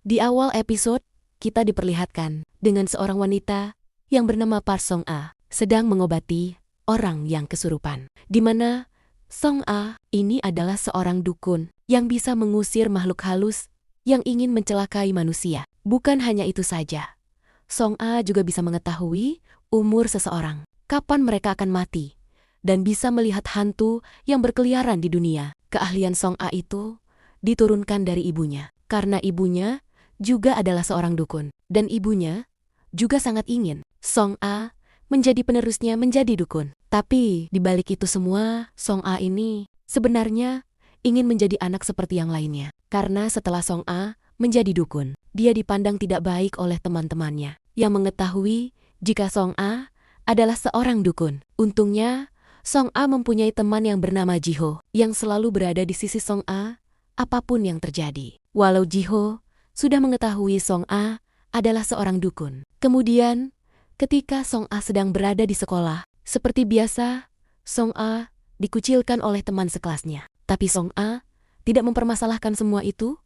Di awal episode, kita diperlihatkan dengan seorang wanita yang bernama Park Song-a sedang mengobati orang yang kesurupan. Di mana Song-a ini adalah seorang dukun yang bisa mengusir makhluk halus yang ingin mencelakai manusia. Bukan hanya itu saja, Song-a juga bisa mengetahui umur seseorang, kapan mereka akan mati, dan bisa melihat hantu yang berkeliaran di dunia. Keahlian Song-a itu diturunkan dari ibunya, karena ibunya juga adalah seorang dukun, dan ibunya juga sangat ingin Song-a menjadi penerusnya menjadi dukun. Tapi di balik itu semua, Song-a ini sebenarnya ingin menjadi anak seperti yang lainnya. Karena setelah Song-a menjadi dukun, dia dipandang tidak baik oleh teman-temannya yang mengetahui jika Song-a adalah seorang dukun. Untungnya, Song-a mempunyai teman yang bernama Jiho yang selalu berada di sisi Song-a apapun yang terjadi. Walau Jiho sudah mengetahui Song-a adalah seorang dukun. Kemudian, ketika Song-a sedang berada di sekolah, seperti biasa, Song-a dikucilkan oleh teman sekelasnya. Tapi Song-a tidak mempermasalahkan semua itu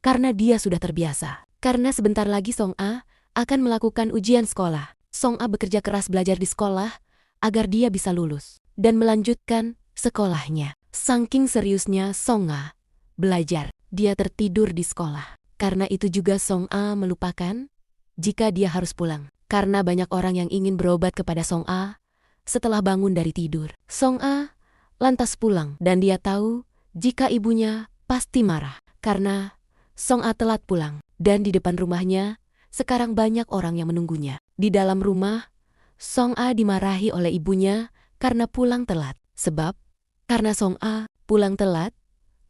karena dia sudah terbiasa. Karena sebentar lagi Song-a akan melakukan ujian sekolah. Song-a bekerja keras belajar di sekolah agar dia bisa lulus dan melanjutkan sekolahnya. Saking seriusnya Song-a belajar, dia tertidur di sekolah. Karena itu juga Song-a melupakan jika dia harus pulang. Karena banyak orang yang ingin berobat kepada Song-a setelah bangun dari tidur. Song-a lantas pulang dan dia tahu jika ibunya pasti marah karena Song-a telat pulang. Dan di depan rumahnya sekarang banyak orang yang menunggunya. Di dalam rumah, Song-a dimarahi oleh ibunya karena pulang telat. Sebab karena Song-a pulang telat,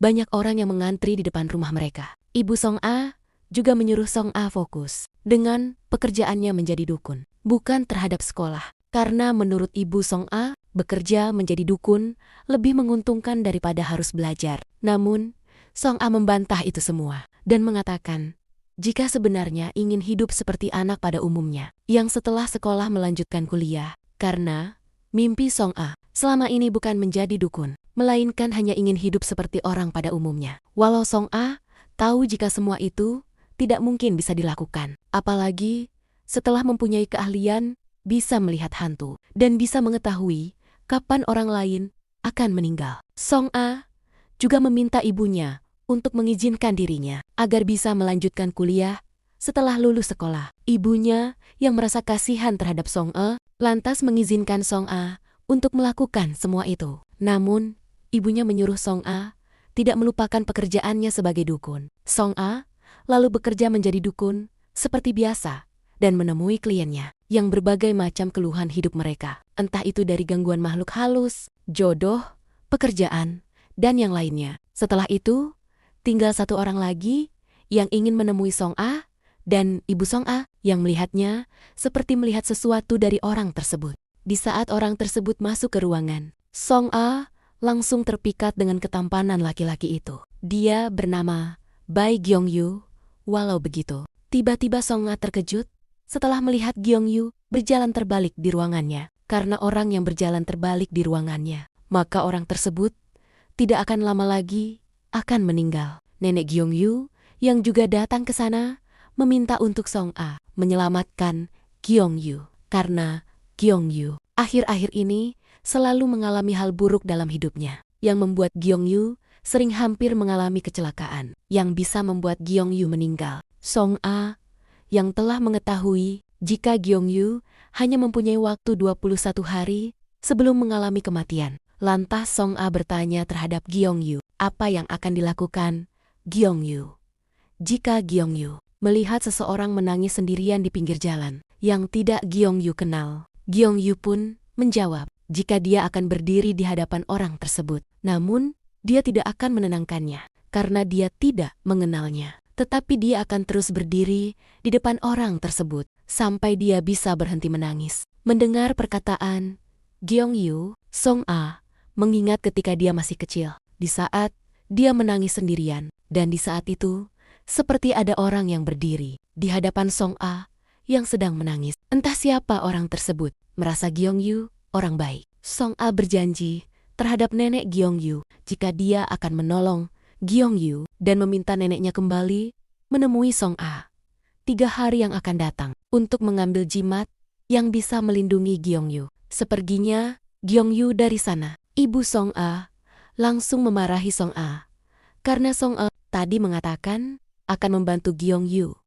banyak orang yang mengantri di depan rumah mereka. Ibu Song-a juga menyuruh Song-a fokus dengan pekerjaannya menjadi dukun, bukan terhadap sekolah. Karena menurut ibu Song-a, bekerja menjadi dukun lebih menguntungkan daripada harus belajar. Namun, Song-a membantah itu semua dan mengatakan jika sebenarnya ingin hidup seperti anak pada umumnya yang setelah sekolah melanjutkan kuliah. Karena mimpi Song-a selama ini bukan menjadi dukun, melainkan hanya ingin hidup seperti orang pada umumnya. Walau Song-a tahu jika semua itu tidak mungkin bisa dilakukan. Apalagi setelah mempunyai keahlian bisa melihat hantu dan bisa mengetahui kapan orang lain akan meninggal. Song-a juga meminta ibunya untuk mengizinkan dirinya agar bisa melanjutkan kuliah setelah lulus sekolah. Ibunya yang merasa kasihan terhadap Song-a lantas mengizinkan Song-a untuk melakukan semua itu. Namun, ibunya menyuruh Song-a tidak melupakan pekerjaannya sebagai dukun. Song-a lalu bekerja menjadi dukun seperti biasa dan menemui kliennya yang berbagai macam keluhan hidup mereka. Entah itu dari gangguan makhluk halus, jodoh, pekerjaan, dan yang lainnya. Setelah itu, tinggal satu orang lagi yang ingin menemui Song-a dan ibu Song-a yang melihatnya seperti melihat sesuatu dari orang tersebut. Di saat orang tersebut masuk ke ruangan, Song-a langsung terpikat dengan ketampanan laki-laki itu. Dia bernama Bae Gyeong-yu. Walau begitu, tiba-tiba Song-a terkejut setelah melihat Gyeong-yu berjalan terbalik di ruangannya. Karena orang yang berjalan terbalik di ruangannya, maka orang tersebut tidak akan lama lagi akan meninggal. Nenek Gyeong-yu yang juga datang ke sana meminta untuk Song-a menyelamatkan Gyeong-yu. Karena Gyeong-yu akhir-akhir ini selalu mengalami hal buruk dalam hidupnya, yang membuat Gyeong-yu sering hampir mengalami kecelakaan, yang bisa membuat Gyeong-yu meninggal. Song-a yang telah mengetahui jika Gyeong-yu hanya mempunyai waktu 21 hari sebelum mengalami kematian. Lantas Song-a bertanya terhadap Gyeong-yu, apa yang akan dilakukan Gyeong-yu jika Gyeong-yu melihat seseorang menangis sendirian di pinggir jalan yang tidak Gyeong-yu kenal. Gyeong-yu pun menjawab jika dia akan berdiri di hadapan orang tersebut. Namun, dia tidak akan menenangkannya karena dia tidak mengenalnya. Tetapi dia akan terus berdiri di depan orang tersebut sampai dia bisa berhenti menangis. Mendengar perkataan Gyeong-yu, Song-a mengingat ketika dia masih kecil, di saat dia menangis sendirian, dan di saat itu seperti ada orang yang berdiri di hadapan Song-a yang sedang menangis. Entah siapa orang tersebut, merasa Gyeong-yu orang baik. Song-a berjanji terhadap nenek Gyeong-yu jika dia akan menolong Gyeong-yu dan meminta neneknya kembali menemui Song A 3 hari yang akan datang untuk mengambil jimat yang bisa melindungi Gyeongyu. Seperginya Gyeongyu dari sana, ibu Song A langsung memarahi Song A karena Song A tadi mengatakan akan membantu Gyeongyu,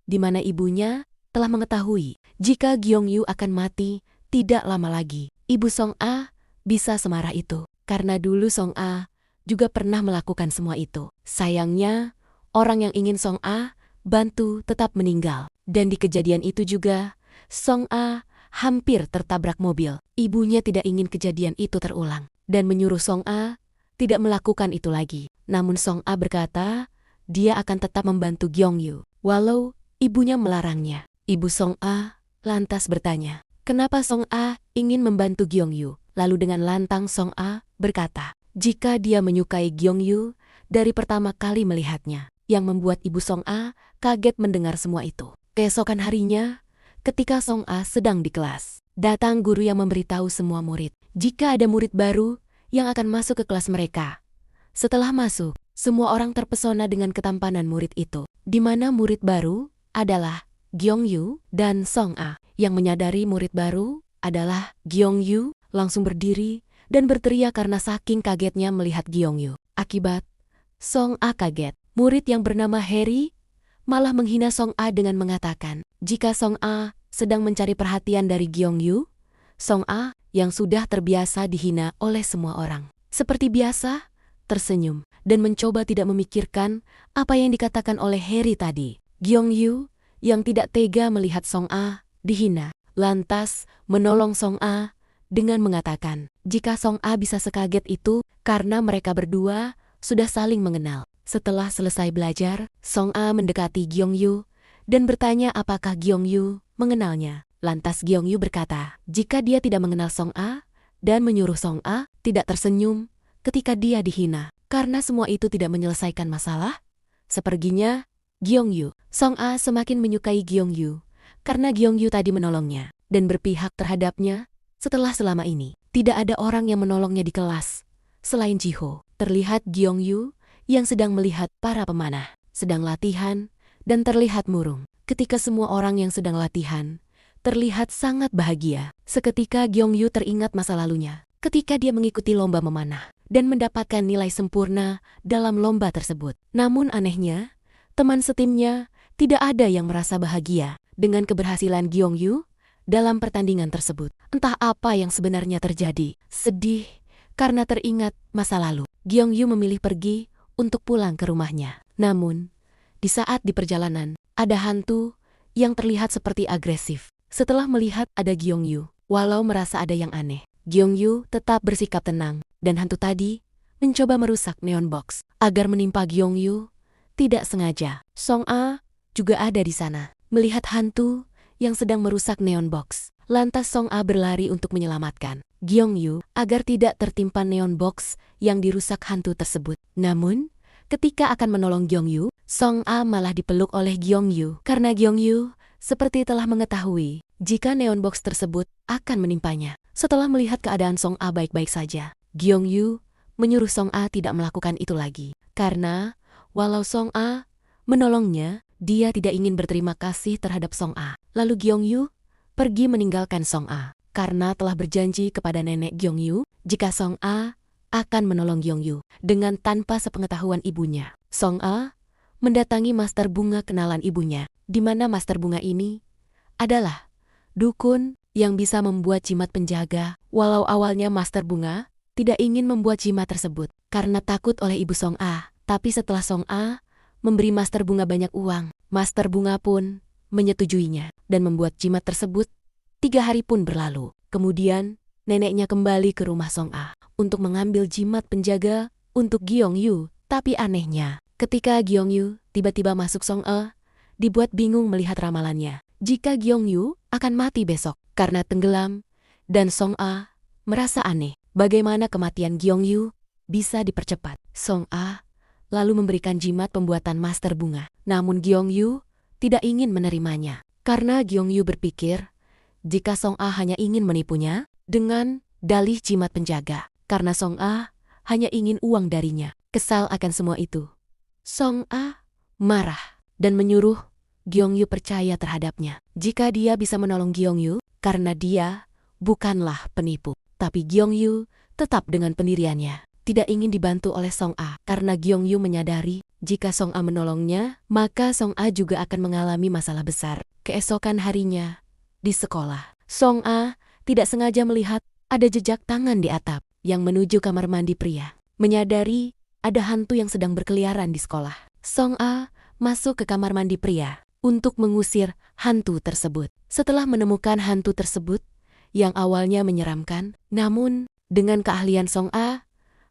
di mana ibunya telah mengetahui jika Gyeongyu akan mati tidak lama lagi. Ibu Song A bisa semarah itu karena dulu Song A juga pernah melakukan semua itu. Sayangnya, orang yang ingin Song A bantu tetap meninggal. Dan di kejadian itu juga, Song A hampir tertabrak mobil. Ibunya tidak ingin kejadian itu terulang dan menyuruh Song A tidak melakukan itu lagi. Namun Song A berkata, dia akan tetap membantu Gyeongyu, walau ibunya melarangnya. Ibu Song A lantas bertanya, kenapa Song A ingin membantu Gyeongyu? Lalu dengan lantang Song A berkata, jika dia menyukai Gyeongyu dari pertama kali melihatnya. Yang membuat ibu Song A kaget mendengar semua itu. Keesokan harinya, ketika Song A sedang di kelas, datang guru yang memberitahu semua murid jika ada murid baru yang akan masuk ke kelas mereka. Setelah masuk, semua orang terpesona dengan ketampanan murid itu, di mana murid baru adalah Gyeongyu dan Song A. Yang menyadari murid baru adalah Gyeongyu langsung berdiri dan berteriak karena saking kagetnya melihat Gyeongyu. Akibat Song A kaget, murid yang bernama Harry malah menghina Song A dengan mengatakan, jika Song A sedang mencari perhatian dari Gyeongyu, Song A yang sudah terbiasa dihina oleh semua orang, seperti biasa, tersenyum dan mencoba tidak memikirkan apa yang dikatakan oleh Harry tadi. Gyeongyu yang tidak tega melihat Song A dihina, lantas menolong Song A dengan mengatakan, jika Song A bisa sekaget itu karena mereka berdua sudah saling mengenal. Setelah selesai belajar, Song A mendekati Gyeongyu dan bertanya apakah Gyeongyu mengenalnya. Lantas Gyeongyu berkata, jika dia tidak mengenal Song A dan menyuruh Song A tidak tersenyum ketika dia dihina, karena semua itu tidak menyelesaikan masalah. Seperginya Gyeongyu, Song A semakin menyukai Gyeongyu karena Gyeongyu tadi menolongnya dan berpihak terhadapnya. Setelah selama ini tidak ada orang yang menolongnya di kelas selain Jiho. Terlihat Gyeongyu yang sedang melihat para pemanah sedang latihan dan terlihat murung. Ketika semua orang yang sedang latihan terlihat sangat bahagia. Seketika Gyeongyu teringat masa lalunya ketika dia mengikuti lomba memanah dan mendapatkan nilai sempurna dalam lomba tersebut. Namun anehnya, teman setimnya tidak ada yang merasa bahagia dengan keberhasilan Gyeongyu dalam pertandingan tersebut. Entah apa yang sebenarnya terjadi. Sedih karena teringat masa lalu. Gyeongyu memilih pergi untuk pulang ke rumahnya. Namun, di saat di perjalanan, ada hantu yang terlihat seperti agresif. Setelah melihat ada Gyeongyu, walau merasa ada yang aneh, Gyeongyu tetap bersikap tenang, dan hantu tadi mencoba merusak neon box agar menimpa Gyeongyu. Tidak sengaja, Song A juga ada di sana. Melihat hantu yang sedang merusak neon box, lantas Song A berlari untuk menyelamatkan Gyeongyu agar tidak tertimpa neon box yang dirusak hantu tersebut. Namun, ketika akan menolong Gyeongyu, Song A malah dipeluk oleh Gyeongyu karena Gyeongyu seperti telah mengetahui jika neon box tersebut akan menimpanya. Setelah melihat keadaan Song A baik-baik saja, Gyeongyu menyuruh Song A tidak melakukan itu lagi karena walau Song A menolongnya, dia tidak ingin berterima kasih terhadap Song A. Lalu Gyeongyu pergi meninggalkan Song A karena telah berjanji kepada nenek Gyeongyu jika Song A akan menolong Gyeongyu dengan tanpa sepengetahuan ibunya. Song A mendatangi master bunga kenalan ibunya, di mana master bunga ini adalah dukun yang bisa membuat jimat penjaga. Walau awalnya master bunga tidak ingin membuat jimat tersebut karena takut oleh ibu Song A, tapi setelah Song A memberi master bunga banyak uang, master bunga pun menyetujuinya dan membuat jimat tersebut. 3 hari pun berlalu. Kemudian, neneknya kembali ke rumah Song A untuk mengambil jimat penjaga untuk Gyeongyu. Tapi anehnya, ketika Gyeongyu tiba-tiba masuk Song A, dibuat bingung melihat ramalannya jika Gyeongyu akan mati besok karena tenggelam, dan Song A merasa aneh bagaimana kematian Gyeongyu bisa dipercepat. Song A lalu memberikan jimat pembuatan master bunga. Namun Gyeongyu tidak ingin menerimanya karena Gyeongyu berpikir jika Song A hanya ingin menipunya dengan dalih jimat penjaga, karena Song A hanya ingin uang darinya. Kesal akan semua itu, Song A marah dan menyuruh Gyeongyu percaya terhadapnya. Jika dia bisa menolong Gyeongyu, karena dia bukanlah penipu. Tapi Gyeongyu tetap dengan pendiriannya, tidak ingin dibantu oleh Song-a. Karena Gyeongyu menyadari, jika Song-a menolongnya, maka Song-a juga akan mengalami masalah besar. Keesokan harinya, di sekolah, Song-a tidak sengaja melihat ada jejak tangan di atap yang menuju kamar mandi pria. Menyadari ada hantu yang sedang berkeliaran di sekolah, Song-a masuk ke kamar mandi pria untuk mengusir hantu tersebut. Setelah menemukan hantu tersebut yang awalnya menyeramkan, namun dengan keahlian Song-a,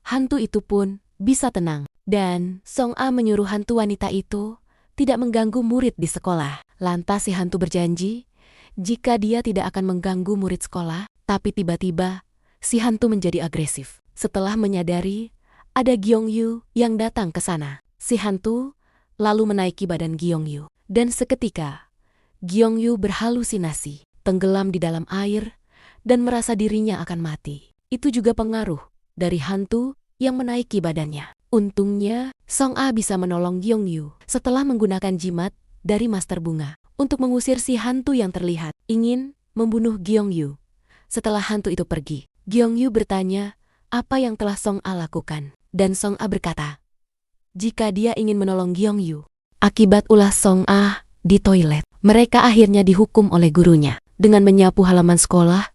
hantu itu pun bisa tenang. Dan Song-a menyuruh hantu wanita itu tidak mengganggu murid di sekolah. Lantas si hantu berjanji jika dia tidak akan mengganggu murid sekolah, tapi tiba-tiba si hantu menjadi agresif. Setelah menyadari ada Gyeongyu yang datang ke sana, si hantu lalu menaiki badan Gyeongyu. Dan seketika, Gyeongyu berhalusinasi, tenggelam di dalam air, dan merasa dirinya akan mati. Itu juga pengaruh dari hantu yang menaiki badannya. Untungnya, Song-a bisa menolong Gyeongyu setelah menggunakan jimat dari Master Bunga untuk mengusir si hantu yang terlihat ingin membunuh Gyeongyu. Setelah hantu itu pergi, Gyeongyu bertanya apa yang telah Song-a lakukan. Dan Song-a berkata, jika dia ingin menolong Gyeongyu, akibat ulah Song-a di toilet, mereka akhirnya dihukum oleh gurunya dengan menyapu halaman sekolah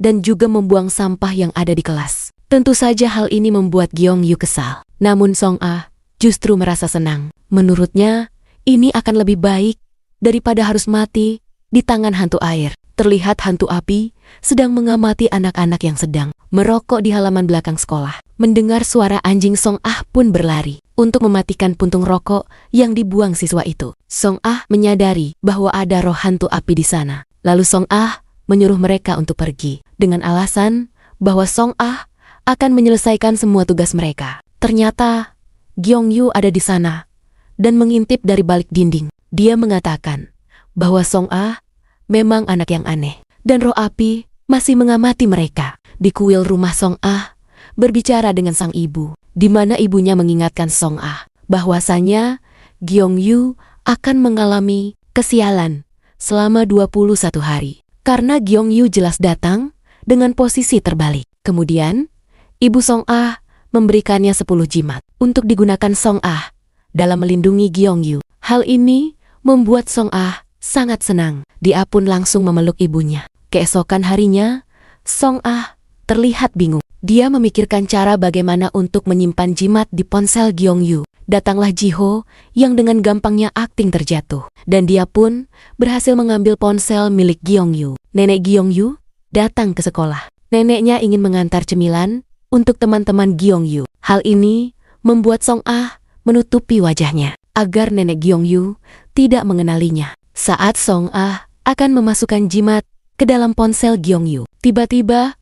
dan juga membuang sampah yang ada di kelas. Tentu saja hal ini membuat Gyeongyu kesal. Namun Song-a justru merasa senang. Menurutnya, ini akan lebih baik daripada harus mati di tangan hantu air. Terlihat hantu api sedang mengamati anak-anak yang sedang merokok di halaman belakang sekolah. Mendengar suara anjing, Song-a pun berlari untuk mematikan puntung rokok yang dibuang siswa itu. Song-a menyadari bahwa ada roh hantu api di sana. Lalu Song-a menyuruh mereka untuk pergi dengan alasan bahwa Song-a akan menyelesaikan semua tugas mereka. Ternyata Gyeongyu ada di sana dan mengintip dari balik dinding. Dia mengatakan bahwa Song-a memang anak yang aneh dan roh api masih mengamati mereka. Di kuil rumah Song-a berbicara dengan sang ibu, di mana ibunya mengingatkan Song-a bahwasanya Gyeongyu akan mengalami kesialan selama 21 hari. Karena Gyeongyu jelas datang dengan posisi terbalik. Kemudian, ibu Song-a memberikannya 10 jimat untuk digunakan Song-a dalam melindungi Gyeongyu. Hal ini membuat Song-a sangat senang. Dia pun langsung memeluk ibunya. Keesokan harinya, Song-a terlihat bingung. Dia memikirkan cara bagaimana untuk menyimpan jimat di ponsel Gyeongyu. Datanglah Jiho yang dengan gampangnya akting terjatuh. Dan dia pun berhasil mengambil ponsel milik Gyeongyu. Nenek Gyeongyu datang ke sekolah. Neneknya ingin mengantar cemilan untuk teman-teman Gyeongyu. Hal ini membuat Song-a menutupi wajahnya agar nenek Gyeongyu tidak mengenalinya. Saat Song-a akan memasukkan jimat ke dalam ponsel Gyeongyu, tiba-tiba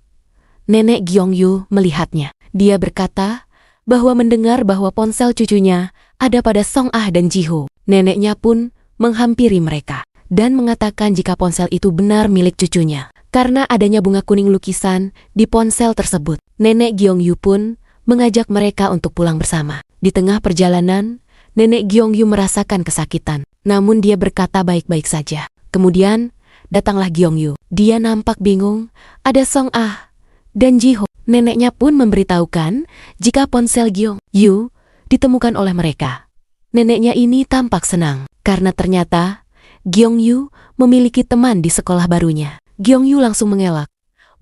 nenek Gyeongyu melihatnya. Dia berkata bahwa mendengar bahwa ponsel cucunya ada pada Song-a dan Jiho. Neneknya pun menghampiri mereka dan mengatakan jika ponsel itu benar milik cucunya. Karena adanya bunga kuning lukisan di ponsel tersebut, nenek Gyeongyu pun mengajak mereka untuk pulang bersama. Di tengah perjalanan, nenek Gyeongyu merasakan kesakitan. Namun dia berkata baik-baik saja. Kemudian, datanglah Gyeongyu. Dia nampak bingung, ada Song-a dan Jiho. Neneknya pun memberitahukan jika ponsel Gyeongyu ditemukan oleh mereka. Neneknya ini tampak senang, karena ternyata Gyeongyu memiliki teman di sekolah barunya. Gyeongyu langsung mengelak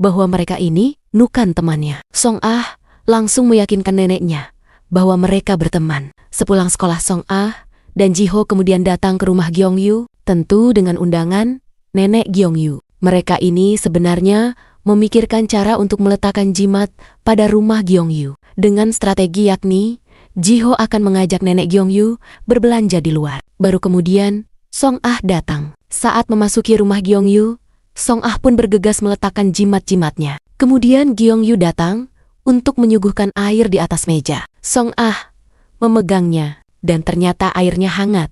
bahwa mereka ini bukan temannya. Song-a langsung meyakinkan neneknya bahwa mereka berteman. Sepulang sekolah, Song-a dan Jiho kemudian datang ke rumah Gyeongyu, tentu dengan undangan nenek Gyeongyu. Mereka ini sebenarnya memikirkan cara untuk meletakkan jimat pada rumah Gyeongyu. Dengan strategi yakni, Jiho akan mengajak nenek Gyeongyu berbelanja di luar. Baru kemudian, Song-a datang. Saat memasuki rumah Gyeongyu, Song-a pun bergegas meletakkan jimat-jimatnya. Kemudian Gyeongyu datang untuk menyuguhkan air di atas meja. Song-a memegangnya, dan ternyata airnya hangat.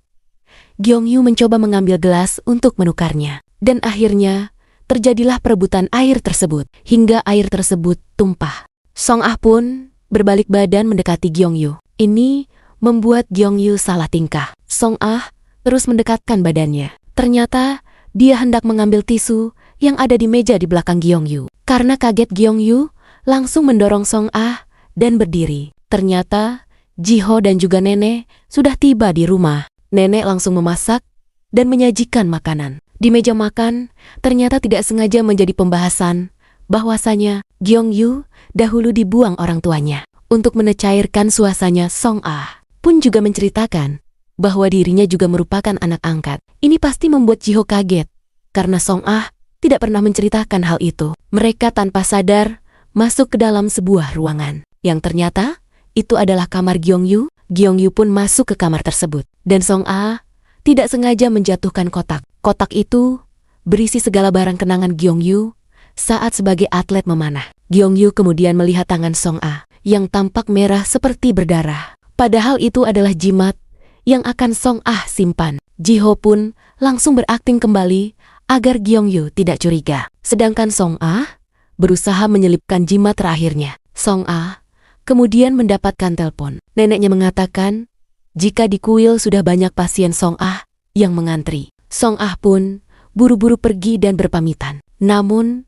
Gyeongyu mencoba mengambil gelas untuk menukarnya. Dan akhirnya, terjadilah perebutan air tersebut, hingga air tersebut tumpah. Song-a pun berbalik badan mendekati Gyeongyu. Ini membuat Gyeongyu salah tingkah. Song-a terus mendekatkan badannya. Ternyata, dia hendak mengambil tisu yang ada di meja di belakang Gyeongyu. Karena kaget, Gyeongyu langsung mendorong Song Ah dan berdiri. Ternyata, Jiho dan juga nenek sudah tiba di rumah. Nenek langsung memasak dan menyajikan makanan. Di meja makan, ternyata tidak sengaja menjadi pembahasan bahwasanya Gyeongyu dahulu dibuang orang tuanya. Untuk mencairkan suasana, Song Ah pun juga menceritakan bahwa dirinya juga merupakan anak angkat. Ini pasti membuat Jiho kaget, karena Song Ah tidak pernah menceritakan hal itu. Mereka tanpa sadar masuk ke dalam sebuah ruangan, yang ternyata itu adalah kamar Gyeongyu. Gyeongyu pun masuk ke kamar tersebut, dan Song Ah tidak sengaja menjatuhkan kotak. Kotak itu berisi segala barang kenangan Gyeongyu saat sebagai atlet memanah. Gyeongyu kemudian melihat tangan Song Ah yang tampak merah seperti berdarah. Padahal itu adalah jimat yang akan Song Ah simpan. Jiho pun langsung berakting kembali agar Gyeongyu tidak curiga. Sedangkan Song Ah berusaha menyelipkan jimat terakhirnya. Song Ah kemudian mendapatkan telepon. Neneknya mengatakan jika di kuil sudah banyak pasien Song Ah yang mengantri. Song Ah pun buru-buru pergi dan berpamitan. Namun,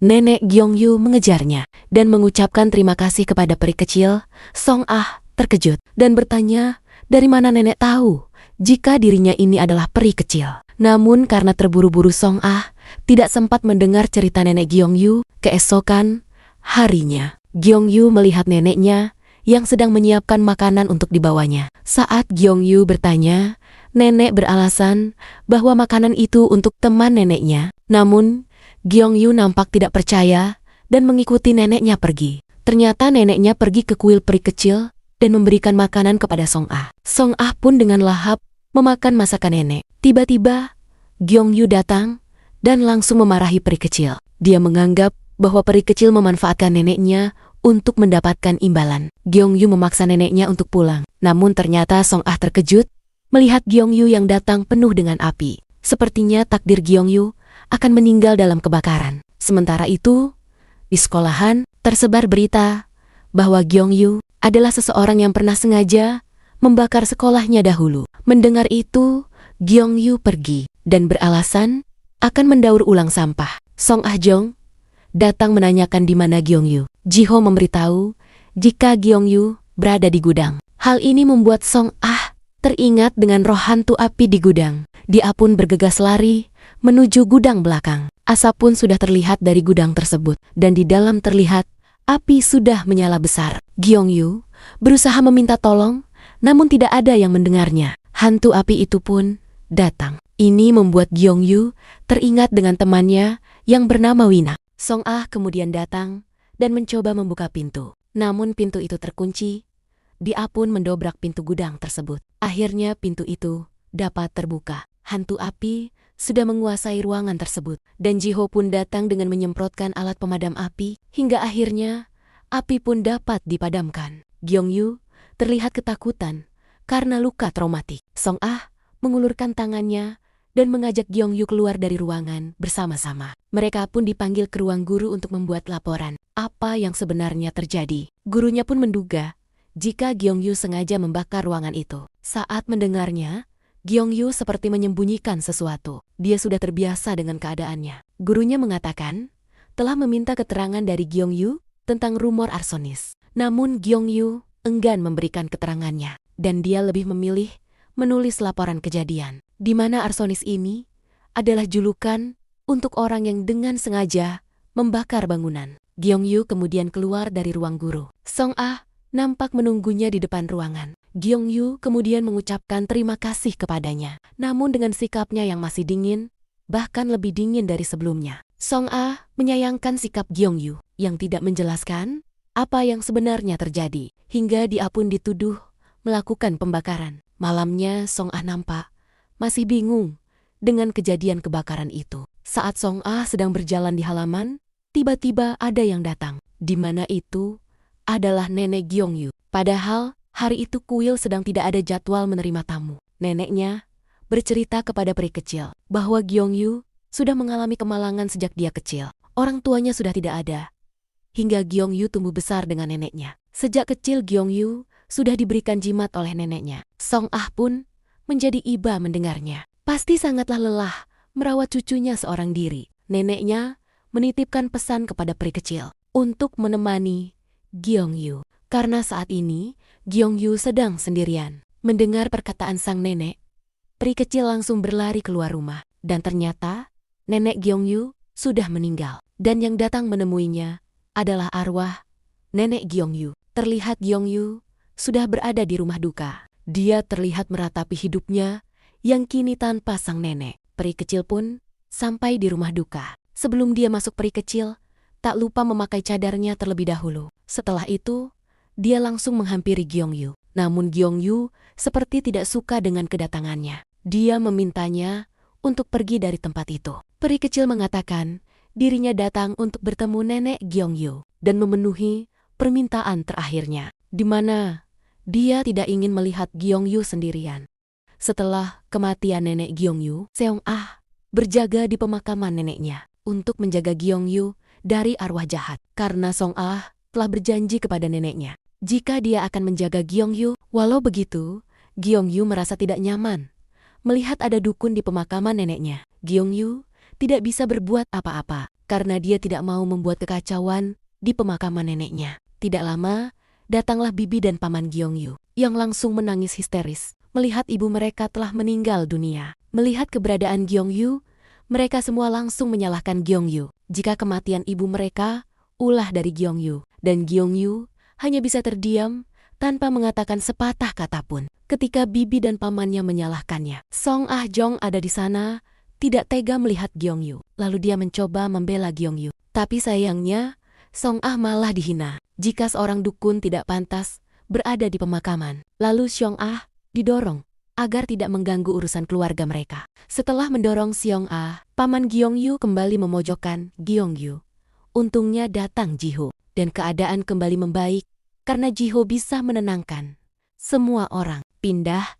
nenek Gyeongyu mengejarnya dan mengucapkan terima kasih kepada peri kecil. Song Ah terkejut dan bertanya dari mana nenek tahu jika dirinya ini adalah peri kecil. Namun karena terburu-buru, Song Ah tidak sempat mendengar cerita nenek Gyeongyu. Keesokan harinya, Gyeongyu melihat neneknya yang sedang menyiapkan makanan untuk dibawanya. Saat Gyeongyu bertanya, nenek beralasan bahwa makanan itu untuk teman neneknya. Namun, Gyeongyu nampak tidak percaya dan mengikuti neneknya pergi. Ternyata neneknya pergi ke kuil peri kecil dan memberikan makanan kepada Song Ah. Song Ah pun dengan lahap memakan masakan nenek. Tiba-tiba, Gyeongyu datang dan langsung memarahi peri kecil. Dia menganggap bahwa peri kecil memanfaatkan neneknya untuk mendapatkan imbalan. Gyeongyu memaksa neneknya untuk pulang. Namun ternyata Song Ah terkejut melihat Gyeongyu yang datang penuh dengan api. Sepertinya takdir Gyeongyu akan meninggal dalam kebakaran. Sementara itu, di sekolahan tersebar berita bahwa Gyeongyu adalah seseorang yang pernah sengaja membakar sekolahnya dahulu. Mendengar itu, Gyeongyu pergi dan beralasan akan mendaur ulang sampah. Song Ah Jong datang menanyakan di mana Gyeongyu. Jiho memberitahu jika Gyeongyu berada di gudang. Hal ini membuat Song Ah teringat dengan roh hantu api di gudang. Dia pun bergegas lari menuju gudang belakang. Asap pun sudah terlihat dari gudang tersebut, dan di dalam terlihat api sudah menyala besar. Gyeongyu berusaha meminta tolong, namun tidak ada yang mendengarnya. Hantu api itu pun datang. Ini membuat Gyeongyu teringat dengan temannya yang bernama Wina. Song Ah kemudian datang dan mencoba membuka pintu. Namun pintu itu terkunci. Dia pun mendobrak pintu gudang tersebut. Akhirnya pintu itu dapat terbuka. Hantu api sudah menguasai ruangan tersebut, dan Jiho pun datang dengan menyemprotkan alat pemadam api, hingga akhirnya api pun dapat dipadamkan. Gyeongyu terlihat ketakutan karena luka traumatik. Song Ah mengulurkan tangannya dan mengajak Gyeongyu keluar dari ruangan bersama-sama. Mereka pun dipanggil ke ruang guru untuk membuat laporan apa yang sebenarnya terjadi. Gurunya pun menduga jika Gyeongyu sengaja membakar ruangan itu. Saat mendengarnya, Gyeongyu seperti menyembunyikan sesuatu. Dia sudah terbiasa dengan keadaannya. Gurunya mengatakan telah meminta keterangan dari Gyeongyu tentang rumor arsonis. Namun Gyeongyu enggan memberikan keterangannya, dan dia lebih memilih menulis laporan kejadian, di mana arsonis ini adalah julukan untuk orang yang dengan sengaja membakar bangunan. Gyeongyu kemudian keluar dari ruang guru. Song Ah nampak menunggunya di depan ruangan. Gyeongyu kemudian mengucapkan terima kasih kepadanya. Namun dengan sikapnya yang masih dingin, bahkan lebih dingin dari sebelumnya. Song Ah menyayangkan sikap Gyeongyu yang tidak menjelaskan apa yang sebenarnya terjadi, hingga dia pun dituduh melakukan pembakaran. Malamnya Song Ah nampak masih bingung dengan kejadian kebakaran itu. Saat Song Ah sedang berjalan di halaman, tiba-tiba ada yang datang, di mana itu adalah nenek Gyeongyu. Padahal hari itu kuil sedang tidak ada jadwal menerima tamu. Neneknya bercerita kepada peri kecil bahwa Gyeongyu sudah mengalami kemalangan sejak dia kecil. Orang tuanya sudah tidak ada, hingga Gyeongyu tumbuh besar dengan neneknya. Sejak kecil Gyeongyu sudah diberikan jimat oleh neneknya. Song Ah pun menjadi iba mendengarnya. Pasti sangatlah lelah merawat cucunya seorang diri. Neneknya menitipkan pesan kepada peri kecil untuk menemani Gyeongyu. Karena saat ini Gyeongyu sedang sendirian. Mendengar perkataan sang nenek, peri kecil langsung berlari keluar rumah. Dan ternyata nenek Gyeongyu sudah meninggal. Dan yang datang menemuinya adalah arwah nenek Gyeongyu. Terlihat Gyeongyu sudah berada di rumah duka. Dia terlihat meratapi hidupnya yang kini tanpa sang nenek. Peri kecil pun sampai di rumah duka. Sebelum dia masuk, peri kecil tak lupa memakai cadarnya terlebih dahulu. Setelah itu, dia langsung menghampiri Gyeongyu. Namun Gyeongyu seperti tidak suka dengan kedatangannya. Dia memintanya untuk pergi dari tempat itu. Peri kecil mengatakan dirinya datang untuk bertemu nenek Gyeongyu dan memenuhi permintaan terakhirnya, di mana dia tidak ingin melihat Gyeongyu sendirian. Setelah kematian nenek Gyeongyu, Seong-ah berjaga di pemakaman neneknya untuk menjaga Gyeongyu dari arwah jahat. Karena Song-ah telah berjanji kepada neneknya jika dia akan menjaga Gyeongyu. Walau begitu, Gyeongyu merasa tidak nyaman melihat ada dukun di pemakaman neneknya. Gyeongyu tidak bisa berbuat apa-apa karena dia tidak mau membuat kekacauan di pemakaman neneknya. Tidak lama, datanglah bibi dan paman Gyeongyu yang langsung menangis histeris melihat ibu mereka telah meninggal dunia. Melihat keberadaan Gyeongyu, mereka semua langsung menyalahkan Gyeongyu jika kematian ibu mereka ulah dari Gyeongyu. Dan Gyeongyu hanya bisa terdiam tanpa mengatakan sepatah kata pun. Ketika bibi dan pamannya menyalahkannya, Song-ah Jong ada di sana, tidak tega melihat Gyeongyu. Lalu dia mencoba membela Gyeongyu. Tapi sayangnya, Song-ah malah dihina jika seorang dukun tidak pantas berada di pemakaman. Lalu Seong-ah didorong agar tidak mengganggu urusan keluarga mereka. Setelah mendorong Seong-ah, paman Gyeongyu kembali memojokkan Gyeongyu. Untungnya datang Jiho, dan keadaan kembali membaik karena Jiho bisa menenangkan semua orang. Pindah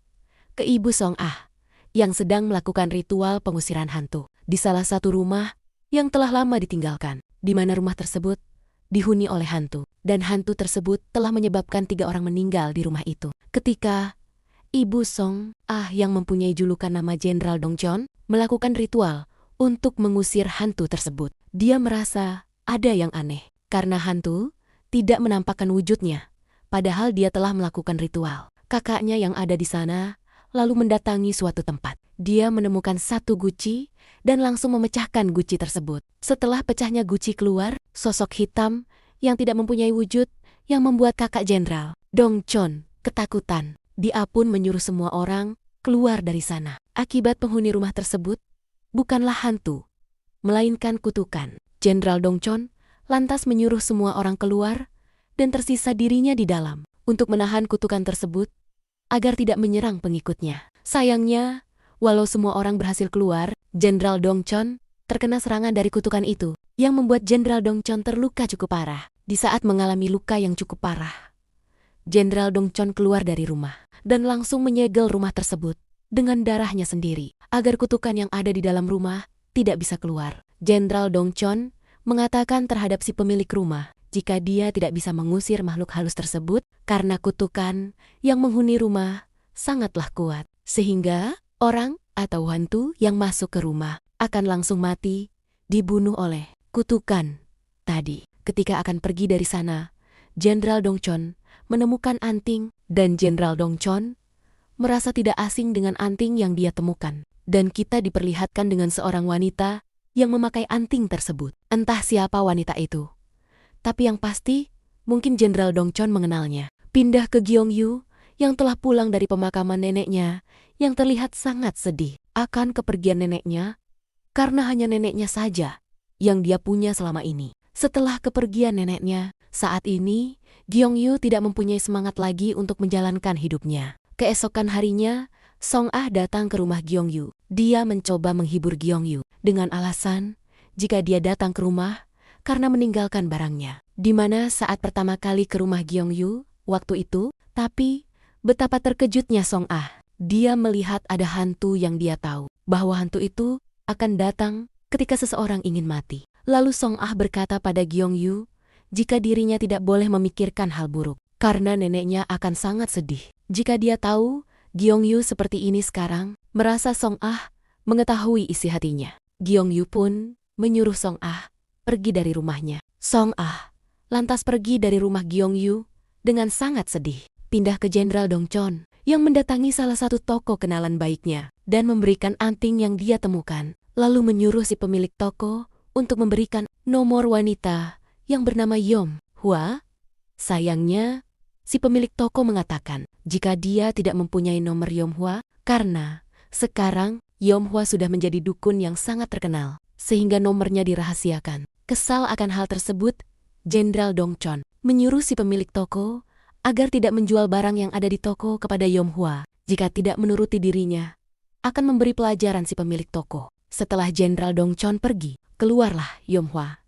ke ibu Song-ah yang sedang melakukan ritual pengusiran hantu di salah satu rumah yang telah lama ditinggalkan, di mana rumah tersebut dihuni oleh hantu, dan hantu tersebut telah menyebabkan 3 orang meninggal di rumah itu. Ketika ibu Song-ah yang mempunyai julukan nama Jenderal Dongcheon melakukan ritual untuk mengusir hantu tersebut, dia merasa ada yang aneh karena hantu tidak menampakkan wujudnya, padahal dia telah melakukan ritual. Kakaknya yang ada di sana lalu mendatangi suatu tempat. Dia menemukan satu guci dan langsung memecahkan guci tersebut. Setelah pecahnya guci keluar sosok hitam yang tidak mempunyai wujud yang membuat kakak Jenderal Dongcheon ketakutan. Dia pun menyuruh semua orang keluar dari sana. Akibat penghuni rumah tersebut bukanlah hantu, melainkan kutukan. Jenderal Dongcheon lantas menyuruh semua orang keluar dan tersisa dirinya di dalam untuk menahan kutukan tersebut agar tidak menyerang pengikutnya. Sayangnya, walau semua orang berhasil keluar, Jenderal Dongcheon terkena serangan dari kutukan itu yang membuat Jenderal Dongcheon terluka cukup parah. Di saat mengalami luka yang cukup parah, Jenderal Dongcheon keluar dari rumah dan langsung menyegel rumah tersebut dengan darahnya sendiri agar kutukan yang ada di dalam rumah tidak bisa keluar. Jenderal Dongcheon mengatakan terhadap si pemilik rumah jika dia tidak bisa mengusir makhluk halus tersebut karena kutukan yang menghuni rumah sangatlah kuat, sehingga orang atau hantu yang masuk ke rumah akan langsung mati dibunuh oleh kutukan tadi. Ketika akan pergi dari sana, Jenderal Dongcheon menemukan anting dan Jenderal Dongcheon merasa tidak asing dengan anting yang dia temukan. Dan kita diperlihatkan dengan seorang wanita yang memakai anting tersebut. Entah siapa wanita itu, tapi yang pasti mungkin Jenderal Dongcheon mengenalnya. Pindah ke Gyeongyu yang telah pulang dari pemakaman neneknya yang terlihat sangat sedih akan kepergian neneknya karena hanya neneknya saja yang dia punya selama ini. Setelah kepergian neneknya, saat ini Gyeongyu tidak mempunyai semangat lagi untuk menjalankan hidupnya. Keesokan harinya, Song-ah datang ke rumah Gyeongyu. Dia mencoba menghibur Gyeongyu dengan alasan jika dia datang ke rumah karena meninggalkan barangnya. Di mana saat pertama kali ke rumah Gyeongyu waktu itu, tapi betapa terkejutnya Song-ah. Dia melihat ada hantu yang dia tahu bahwa hantu itu akan datang ketika seseorang ingin mati. Lalu Song-ah berkata pada Gyeongyu jika dirinya tidak boleh memikirkan hal buruk karena neneknya akan sangat sedih jika dia tahu Gyeongyu seperti ini sekarang, merasa Song Ah mengetahui isi hatinya. Gyeongyu pun menyuruh Song Ah pergi dari rumahnya. Song Ah lantas pergi dari rumah Gyeongyu dengan sangat sedih. Pindah ke Jenderal Dongchon yang mendatangi salah satu toko kenalan baiknya dan memberikan anting yang dia temukan. Lalu menyuruh si pemilik toko untuk memberikan nomor wanita yang bernama Yom Hwa. Sayangnya, si pemilik toko mengatakan jika dia tidak mempunyai nomor Yom Hwa karena sekarang Yom Hwa sudah menjadi dukun yang sangat terkenal sehingga nomornya dirahasiakan. Kesal akan hal tersebut, Jenderal Dongchon menyuruh si pemilik toko agar tidak menjual barang yang ada di toko kepada Yom Hwa. Jika tidak menuruti dirinya, akan memberi pelajaran si pemilik toko. Setelah Jenderal Dongchon pergi, keluarlah Yom Hwa,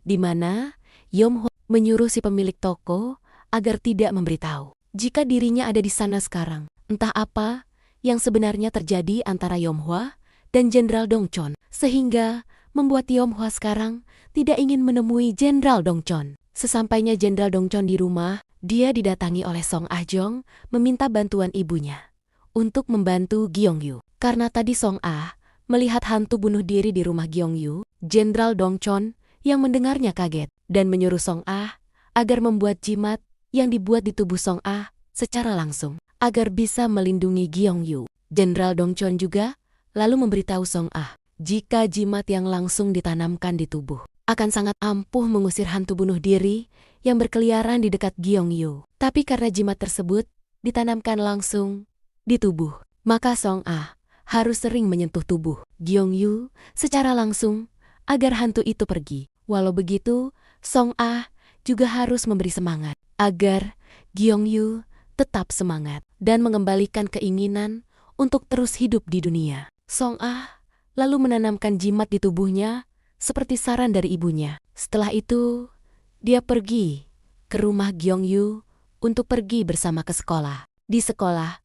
di mana Yom Hwa menyuruh si pemilik toko agar tidak memberitahu jika dirinya ada di sana sekarang. Entah apa yang sebenarnya terjadi antara Yom Hwa dan Jenderal Dongchon, sehingga membuat Yom Hwa sekarang tidak ingin menemui Jenderal Dongchon. Sesampainya Jenderal Dongchon di rumah, dia didatangi oleh Song Ah Jong meminta bantuan ibunya untuk membantu Gyeongyu. Karena tadi Song Ah melihat hantu bunuh diri di rumah Gyeongyu, Jenderal Dongchon yang mendengarnya kaget dan menyuruh Song Ah agar membuat jimat yang dibuat di tubuh Song Ah secara langsung agar bisa melindungi Gyeongyu. Jenderal Dongchon juga lalu memberitahu Song Ah jika jimat yang langsung ditanamkan di tubuh akan sangat ampuh mengusir hantu bunuh diri yang berkeliaran di dekat Gyeongyu. Tapi karena jimat tersebut ditanamkan langsung di tubuh, maka Song Ah harus sering menyentuh tubuh Gyeongyu secara langsung agar hantu itu pergi. Walau begitu, Song Ah juga harus memberi semangat agar Gyeongyu tetap semangat dan mengembalikan keinginan untuk terus hidup di dunia. Song Ah lalu menanamkan jimat di tubuhnya seperti saran dari ibunya. Setelah itu, dia pergi ke rumah Gyeongyu untuk pergi bersama ke sekolah. Di sekolah,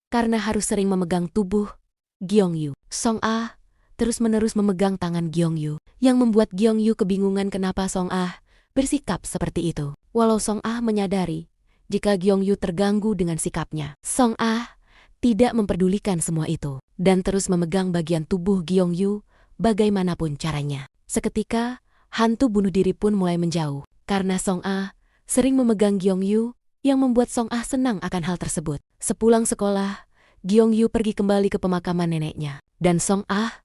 karena harus sering memegang tubuh Gyeongyu, Song Ah terus-menerus memegang tangan Gyeongyu, yang membuat Gyeongyu kebingungan kenapa Song Ah bersikap seperti itu. Walau Song Ah menyadari jika Gyeongyu terganggu dengan sikapnya, Song Ah tidak memperdulikan semua itu dan terus memegang bagian tubuh Gyeongyu bagaimanapun caranya. Seketika, hantu bunuh diri pun mulai menjauh karena Song Ah sering memegang Gyeongyu yang membuat Song Ah senang akan hal tersebut. Sepulang sekolah, Gyeongyu pergi kembali ke pemakaman neneknya dan Song Ah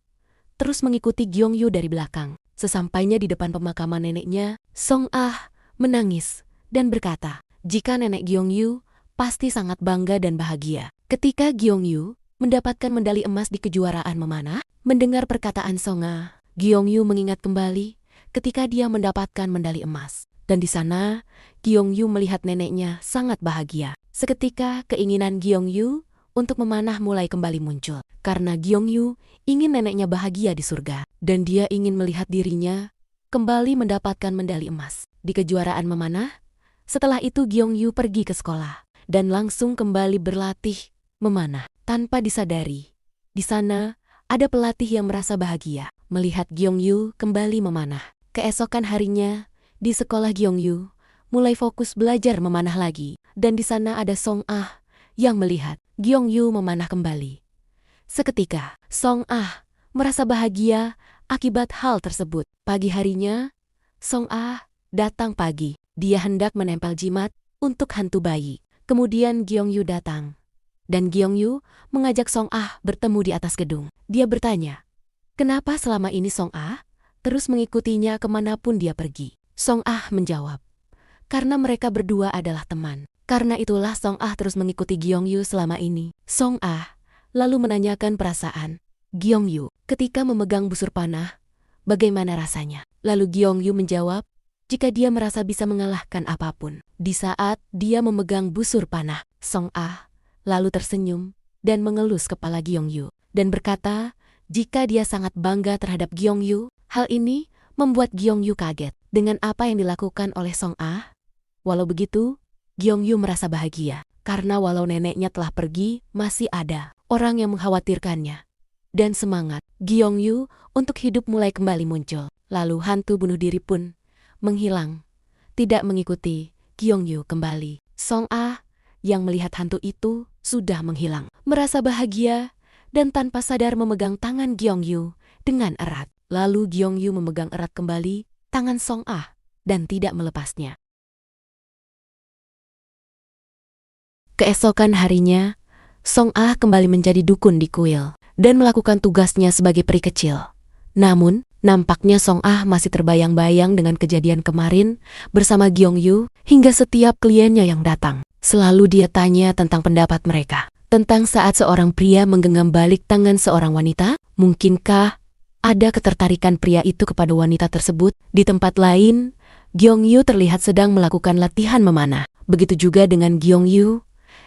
terus mengikuti Gyeongyu dari belakang. Sesampainya di depan pemakaman neneknya, Song Ah menangis dan berkata jika nenek Gyeongyu pasti sangat bangga dan bahagia ketika Gyeongyu mendapatkan medali emas di kejuaraan memanah. Mendengar perkataan Song Ah, Gyeongyu mengingat kembali ketika dia mendapatkan medali emas. Dan di sana, Gyeongyu melihat neneknya sangat bahagia. Seketika keinginan Gyeongyu untuk memanah mulai kembali muncul. Karena Gyeongyu ingin neneknya bahagia di surga. Dan dia ingin melihat dirinya kembali mendapatkan medali emas di kejuaraan memanah. Setelah itu Gyeongyu pergi ke sekolah dan langsung kembali berlatih memanah. Tanpa disadari, di sana ada pelatih yang merasa bahagia melihat Gyeongyu kembali memanah. Keesokan harinya, di sekolah Gyeongyu mulai fokus belajar memanah lagi. Dan di sana ada Song Ah yang melihat Gyeongyu memanah kembali. Seketika, Song Ah merasa bahagia akibat hal tersebut. Pagi harinya, Song Ah datang pagi. Dia hendak menempel jimat untuk hantu bayi. Kemudian Gyeongyu datang. Dan Gyeongyu mengajak Song Ah bertemu di atas gedung. Dia bertanya, kenapa selama ini Song Ah terus mengikutinya kemanapun dia pergi? Song Ah menjawab, karena mereka berdua adalah teman. Karena itulah Song Ah terus mengikuti Gyeongyu selama ini. Song Ah lalu menanyakan perasaan Gyeongyu ketika memegang busur panah, bagaimana rasanya? Lalu Gyeongyu menjawab, jika dia merasa bisa mengalahkan apapun. Di saat dia memegang busur panah, Song Ah lalu tersenyum dan mengelus kepala Gyeongyu dan berkata jika dia sangat bangga terhadap Gyeongyu. Hal ini membuat Gyeongyu kaget dengan apa yang dilakukan oleh Song Ah. Walau begitu, Gyeongyu merasa bahagia karena walau neneknya telah pergi, masih ada orang yang mengkhawatirkannya. Dan semangat Gyeongyu untuk hidup mulai kembali muncul. Lalu hantu bunuh diri pun menghilang, tidak mengikuti Gyeongyu kembali. Song Ah yang melihat hantu itu sudah menghilang. Merasa bahagia dan tanpa sadar memegang tangan Gyeongyu dengan erat. Lalu Gyeongyu memegang erat kembali tangan Song Ah dan tidak melepasnya. Keesokan harinya, Song Ah kembali menjadi dukun di kuil dan melakukan tugasnya sebagai peri kecil. Namun, nampaknya Song Ah masih terbayang-bayang dengan kejadian kemarin bersama Gyeongyu hingga setiap kliennya yang datang. Selalu dia tanya tentang pendapat mereka. Tentang saat seorang pria menggenggam balik tangan seorang wanita, mungkinkah ada ketertarikan pria itu kepada wanita tersebut? Di tempat lain, Gyeongyu terlihat sedang melakukan latihan memanah. Begitu juga dengan Gyeongyu,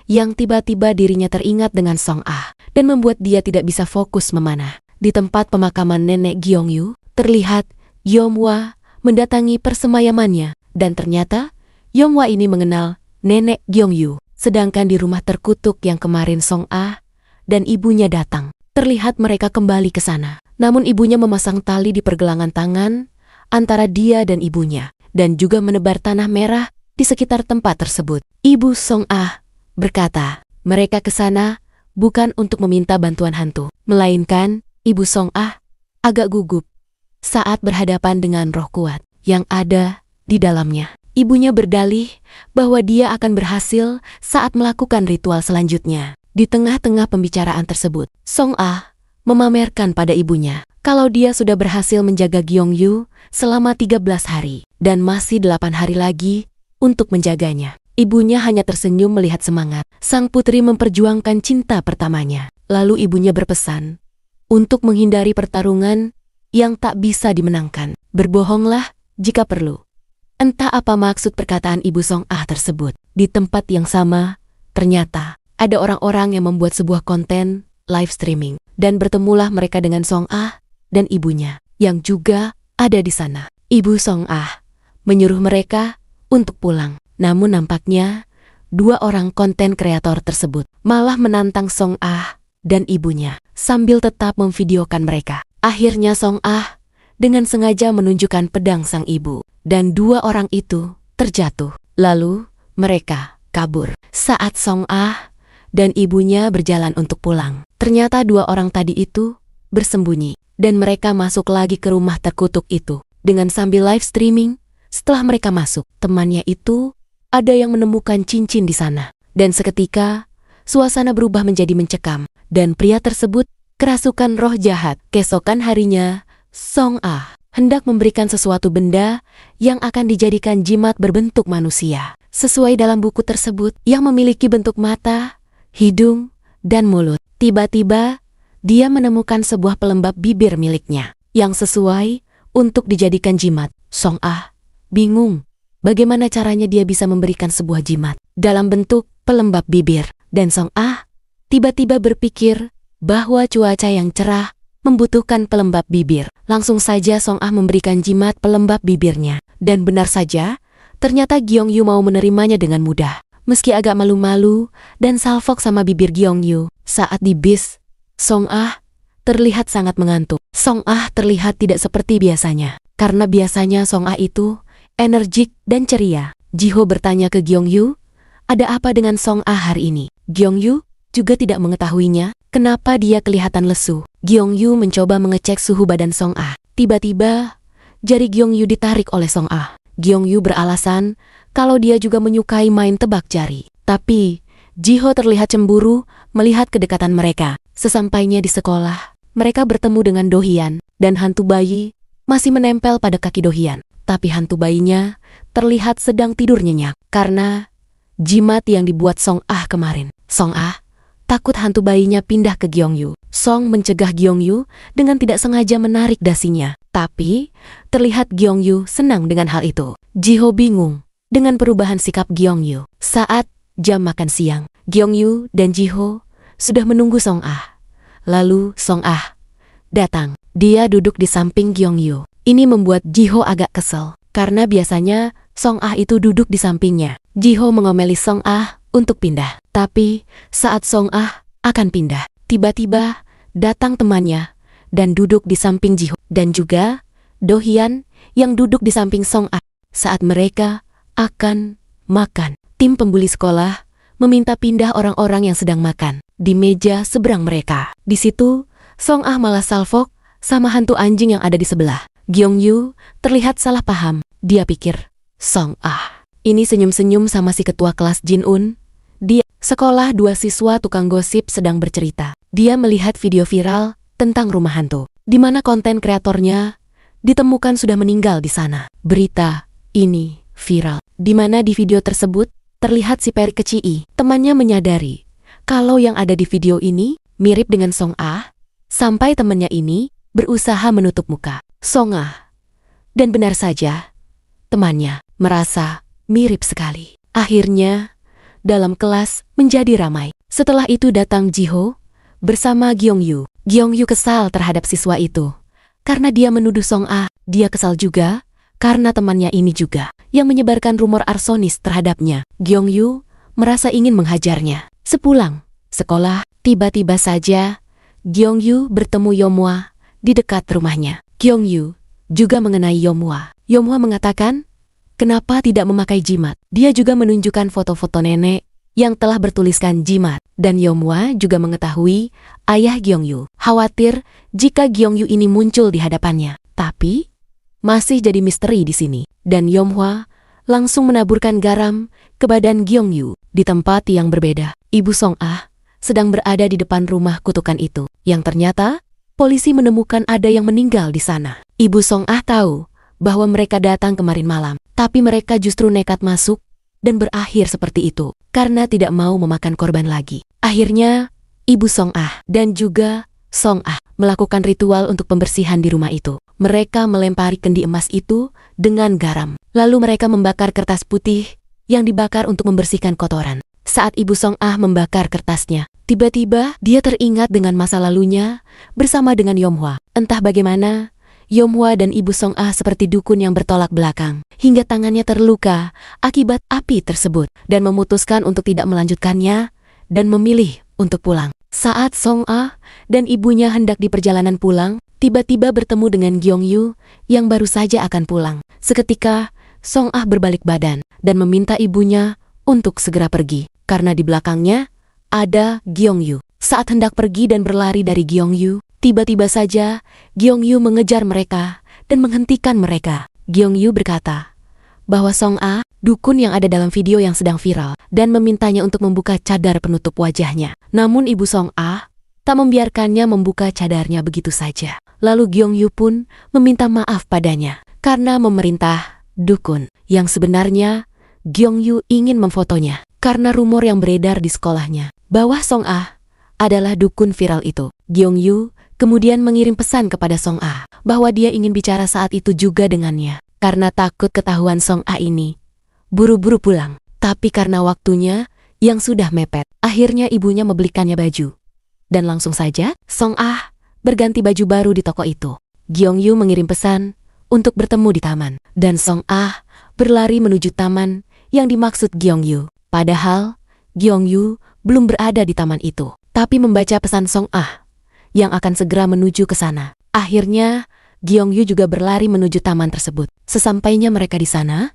yang tiba-tiba dirinya teringat dengan Song Ah dan membuat dia tidak bisa fokus memanah. Di tempat pemakaman nenek Gyeongyu, terlihat Yeomwa mendatangi persemayamannya dan ternyata Yeomwa ini mengenal nenek Gyeongyu. Sedangkan di rumah terkutuk yang kemarin Song Ah dan ibunya datang, terlihat mereka kembali ke sana. Namun ibunya memasang tali di pergelangan tangan antara dia dan ibunya dan juga menebar tanah merah di sekitar tempat tersebut. Ibu Song Ah berkata, mereka ke sana bukan untuk meminta bantuan hantu, melainkan Ibu Song Ah agak gugup saat berhadapan dengan roh kuat yang ada di dalamnya. Ibunya berdalih bahwa dia akan berhasil saat melakukan ritual selanjutnya. Di tengah-tengah pembicaraan tersebut, Song Ah memamerkan pada ibunya kalau dia sudah berhasil menjaga Gyeongyu selama 13 hari dan masih 8 hari lagi untuk menjaganya. Ibunya hanya tersenyum melihat semangat sang putri memperjuangkan cinta pertamanya. Lalu ibunya berpesan untuk menghindari pertarungan yang tak bisa dimenangkan. Berbohonglah jika perlu. Entah apa maksud perkataan Ibu Song Ah tersebut. Di tempat yang sama, ternyata ada orang-orang yang membuat sebuah konten live streaming. Dan bertemulah mereka dengan Song Ah dan ibunya yang juga ada di sana. Ibu Song Ah menyuruh mereka untuk pulang. Namun nampaknya dua orang konten kreator tersebut malah menantang Song Ah dan ibunya sambil tetap memvideokan mereka. Akhirnya Song Ah dengan sengaja menunjukkan pedang sang ibu dan dua orang itu terjatuh. Lalu mereka kabur. Saat Song Ah dan ibunya berjalan untuk pulang, ternyata dua orang tadi itu bersembunyi dan mereka masuk lagi ke rumah terkutuk itu dengan sambil live streaming. Setelah mereka masuk, temannya itu ada yang menemukan cincin di sana. Dan seketika, suasana berubah menjadi mencekam. Dan pria tersebut kerasukan roh jahat. Keesokan harinya, Song Ah hendak memberikan sesuatu benda yang akan dijadikan jimat berbentuk manusia. Sesuai dalam buku tersebut yang memiliki bentuk mata, hidung, dan mulut. Tiba-tiba, dia menemukan sebuah pelembab bibir miliknya yang sesuai untuk dijadikan jimat. Song Ah bingung. Bagaimana caranya dia bisa memberikan sebuah jimat dalam bentuk pelembab bibir? Dan Song Ah tiba-tiba berpikir bahwa cuaca yang cerah membutuhkan pelembab bibir. Langsung saja Song Ah memberikan jimat pelembab bibirnya. Dan benar saja, ternyata Gyeongyu mau menerimanya dengan mudah. Meski agak malu-malu dan salfok sama bibir Gyeongyu. Saat di bis, Song Ah terlihat sangat mengantuk. Song Ah terlihat tidak seperti biasanya. Karena biasanya Song Ah itu energik dan ceria. Jiho bertanya ke Gyeongyu, ada apa dengan Song Ah hari ini? Gyeongyu juga tidak mengetahuinya kenapa dia kelihatan lesu. Gyeongyu mencoba mengecek suhu badan Song Ah. Tiba-tiba, jari Gyeongyu ditarik oleh Song Ah. Gyeongyu beralasan kalau dia juga menyukai main tebak jari. Tapi, Jiho terlihat cemburu melihat kedekatan mereka. Sesampainya di sekolah, mereka bertemu dengan Do Hyun dan hantu bayi masih menempel pada kaki Do Hyun. Tapi hantu bayinya terlihat sedang tidur nyenyak karena jimat yang dibuat Song Ah kemarin. Song Ah takut hantu bayinya pindah ke Gyeongyu. Song mencegah Gyeongyu dengan tidak sengaja menarik dasinya. Tapi terlihat Gyeongyu senang dengan hal itu. Jiho bingung dengan perubahan sikap Gyeongyu. Saat jam makan siang, Gyeongyu dan Jiho sudah menunggu Song Ah. Lalu Song Ah datang. Dia duduk di samping Gyeongyu. Ini membuat Jiho agak kesel, karena biasanya Song Ah itu duduk di sampingnya. Jiho mengomeli Song Ah untuk pindah. Tapi saat Song Ah akan pindah, tiba-tiba datang temannya dan duduk di samping Jiho. Dan juga Do Hyun yang duduk di samping Song Ah. Saat mereka akan makan, tim pembuli sekolah meminta pindah orang-orang yang sedang makan di meja seberang mereka. Di situ, Song Ah malah salfok sama hantu anjing yang ada di sebelah. Gyeongyu terlihat salah paham. Dia pikir, Song Ah ini senyum-senyum sama si ketua kelas Jin-un. Di sekolah, dua siswa tukang gosip sedang bercerita. Dia melihat video viral tentang rumah hantu, di mana konten kreatornya ditemukan sudah meninggal di sana. Berita ini viral, di mana di video tersebut terlihat si peri kecil. Temannya menyadari kalau yang ada di video ini mirip dengan Song Ah, sampai temannya ini berusaha menutup muka Song Ah. Dan benar saja, temannya merasa mirip sekali. Akhirnya, dalam kelas menjadi ramai. Setelah itu datang Jiho bersama Gyeongyu. Gyeongyu kesal terhadap siswa itu karena dia menuduh Song Ah. Dia kesal juga karena temannya ini juga yang menyebarkan rumor arsonis terhadapnya. Gyeongyu merasa ingin menghajarnya. Sepulang sekolah, tiba-tiba saja Gyeongyu bertemu Yomhwa di dekat rumahnya. Gyeongyu juga mengenai Yomhwa. Yomhwa mengatakan, kenapa tidak memakai jimat? Dia juga menunjukkan foto-foto nenek yang telah bertuliskan jimat. Dan Yomhwa juga mengetahui ayah Gyeongyu. Khawatir jika Gyeongyu ini muncul di hadapannya. Tapi masih jadi misteri di sini. Dan Yomhwa langsung menaburkan garam ke badan Gyeongyu. Di tempat yang berbeda, Ibu Song Ah sedang berada di depan rumah kutukan itu. Yang ternyata polisi menemukan ada yang meninggal di sana. Ibu Song Ah tahu bahwa mereka datang kemarin malam, tapi mereka justru nekat masuk dan berakhir seperti itu karena tidak mau memakan korban lagi. Akhirnya, Ibu Song Ah dan juga Song Ah melakukan ritual untuk pembersihan di rumah itu. Mereka melempari kendi emas itu dengan garam. Lalu mereka membakar kertas putih yang dibakar untuk membersihkan kotoran. Saat Ibu Song Ah membakar kertasnya, tiba-tiba dia teringat dengan masa lalunya bersama dengan Yomhwa. Entah bagaimana, Yomhwa dan Ibu Song Ah seperti dukun yang bertolak belakang, hingga tangannya terluka akibat api tersebut, dan memutuskan untuk tidak melanjutkannya dan memilih untuk pulang. Saat Song Ah dan ibunya hendak di perjalanan pulang, tiba-tiba bertemu dengan Gyeongyu yang baru saja akan pulang. Seketika, Song Ah berbalik badan dan meminta ibunya untuk segera pergi, karena di belakangnya ada Gyeongyu. Saat hendak pergi dan berlari dari Gyeongyu, tiba-tiba saja Gyeongyu mengejar mereka dan menghentikan mereka. Gyeongyu berkata bahwa Song Ah, dukun yang ada dalam video yang sedang viral, dan memintanya untuk membuka cadar penutup wajahnya. Namun Ibu Song Ah tak membiarkannya membuka cadarnya begitu saja. Lalu Gyeongyu pun meminta maaf padanya karena memerintah dukun. Yang sebenarnya Gyeongyu ingin memfotonya karena rumor yang beredar di sekolahnya bahwa Song Ah adalah dukun viral itu. Gyeongyu kemudian mengirim pesan kepada Song Ah bahwa dia ingin bicara saat itu juga dengannya. Karena takut ketahuan Song Ah ini buru-buru pulang. Tapi karena waktunya yang sudah mepet, akhirnya ibunya membelikannya baju. Dan langsung saja Song Ah berganti baju baru di toko itu. Gyeongyu mengirim pesan untuk bertemu di taman. Dan Song Ah berlari menuju taman yang dimaksud Gyeongyu. Padahal Gyeongyu belum berada di taman itu, tapi membaca pesan Song Ah yang akan segera menuju ke sana. Akhirnya Gyeongyu juga berlari menuju taman tersebut. Sesampainya mereka di sana,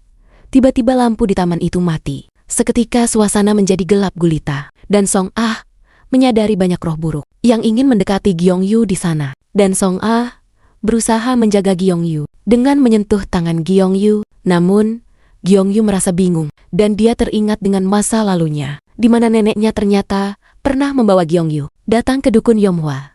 tiba-tiba lampu di taman itu mati. Seketika suasana menjadi gelap gulita, dan Song Ah menyadari banyak roh buruk yang ingin mendekati Gyeongyu di sana. Dan Song Ah berusaha menjaga Gyeongyu dengan menyentuh tangan Gyeongyu. Namun, Gyeongyu merasa bingung dan dia teringat dengan masa lalunya, di mana neneknya ternyata pernah membawa Gyeongyu datang ke dukun Yomhwa.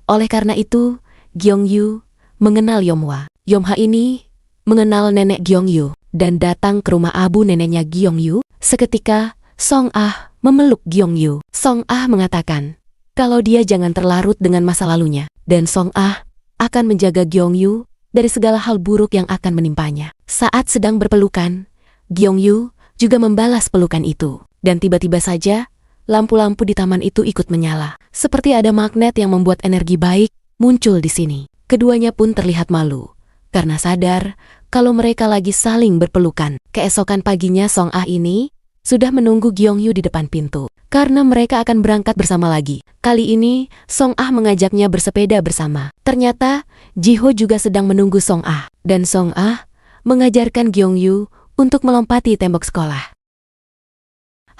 Oleh karena itu, Gyeongyu mengenal Yomhwa. Yomhwa ini mengenal nenek Gyeongyu dan datang ke rumah abu neneknya Gyeongyu. Seketika, Song Ah memeluk Gyeongyu. Song Ah mengatakan kalau dia jangan terlarut dengan masa lalunya, dan Song Ah akan menjaga Gyeongyu dari segala hal buruk yang akan menimpanya. Saat sedang berpelukan, Gyeongyu juga membalas pelukan itu. Dan tiba-tiba saja, lampu-lampu di taman itu ikut menyala. Seperti ada magnet yang membuat energi baik muncul di sini. Keduanya pun terlihat malu, karena sadar kalau mereka lagi saling berpelukan. Keesokan paginya Song Ah ini sudah menunggu Gyeongyu di depan pintu, karena mereka akan berangkat bersama lagi. Kali ini, Song Ah mengajaknya bersepeda bersama. Ternyata, Jiho juga sedang menunggu Song Ah, dan Song Ah mengajarkan Gyeongyu untuk melompati tembok sekolah.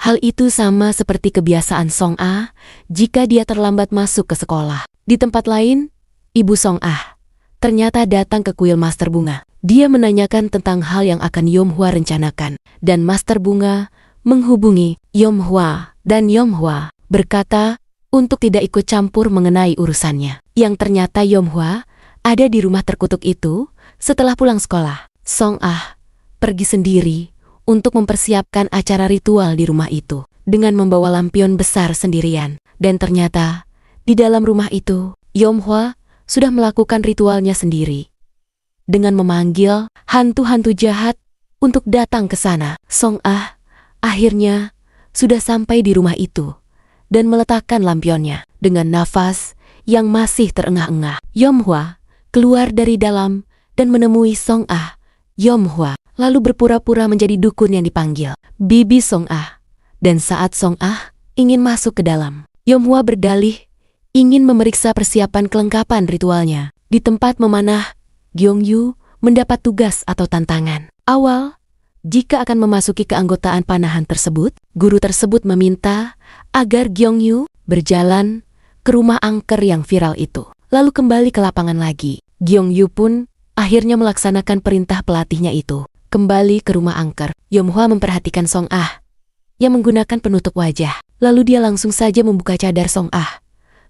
Hal itu sama seperti kebiasaan Song Ah jika dia terlambat masuk ke sekolah. Di tempat lain, Ibu Song Ah ternyata datang ke kuil Master Bunga. Dia menanyakan tentang hal yang akan Yom Hwa rencanakan, dan Master Bunga menghubungi Yom Hwa, dan Yom Hwa berkata untuk tidak ikut campur mengenai urusannya. Yang ternyata Yom Hwa ada di rumah terkutuk itu setelah pulang sekolah. Song Ah pergi sendiri untuk mempersiapkan acara ritual di rumah itu dengan membawa lampion besar sendirian. Dan ternyata di dalam rumah itu Yom Hwa sudah melakukan ritualnya sendiri dengan memanggil hantu-hantu jahat untuk datang ke sana. Song Ah akhirnya sudah sampai di rumah itu dan meletakkan lampionnya dengan nafas yang masih terengah-engah. Yom Hwa keluar dari dalam dan menemui Song Ah. Yom Hwa lalu berpura-pura menjadi dukun yang dipanggil Bibi Song Ah. Dan saat Song Ah ingin masuk ke dalam, Yom Hwa berdalih ingin memeriksa persiapan kelengkapan ritualnya. Di tempat memanah, Gyeongyu mendapat tugas atau tantangan. Awal, jika akan memasuki keanggotaan panahan tersebut, guru tersebut meminta agar Gyeongyu berjalan ke rumah angker yang viral itu, lalu kembali ke lapangan lagi. Gyeongyu pun akhirnya melaksanakan perintah pelatihnya itu. Kembali ke rumah angker, Yom Hwa memperhatikan Song Ah yang menggunakan penutup wajah. Lalu dia langsung saja membuka cadar Song Ah.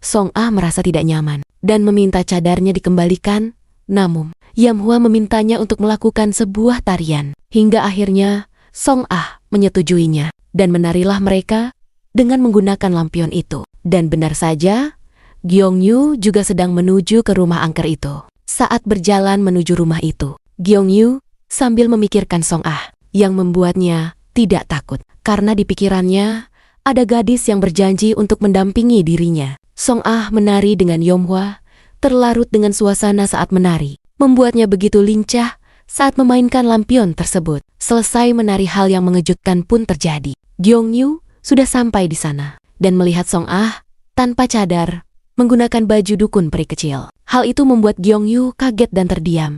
Song Ah merasa tidak nyaman dan meminta cadarnya dikembalikan. Namun, Yom Hwa memintanya untuk melakukan sebuah tarian. Hingga akhirnya, Song Ah menyetujuinya dan menarilah mereka dengan menggunakan lampion itu. Dan benar saja, Gyeongyu juga sedang menuju ke rumah angker itu. Saat berjalan menuju rumah itu, Gyeongyu sambil memikirkan Song Ah yang membuatnya tidak takut. Karena di pikirannya ada gadis yang berjanji untuk mendampingi dirinya. Song Ah menari dengan Yom Hwa, terlarut dengan suasana saat menari, membuatnya begitu lincah saat memainkan lampion tersebut. Selesai menari, hal yang mengejutkan pun terjadi. Gyeongyu sudah sampai di sana dan melihat Song Ah tanpa cadar menggunakan baju dukun peri kecil. Hal itu membuat Gyeongyu kaget dan terdiam.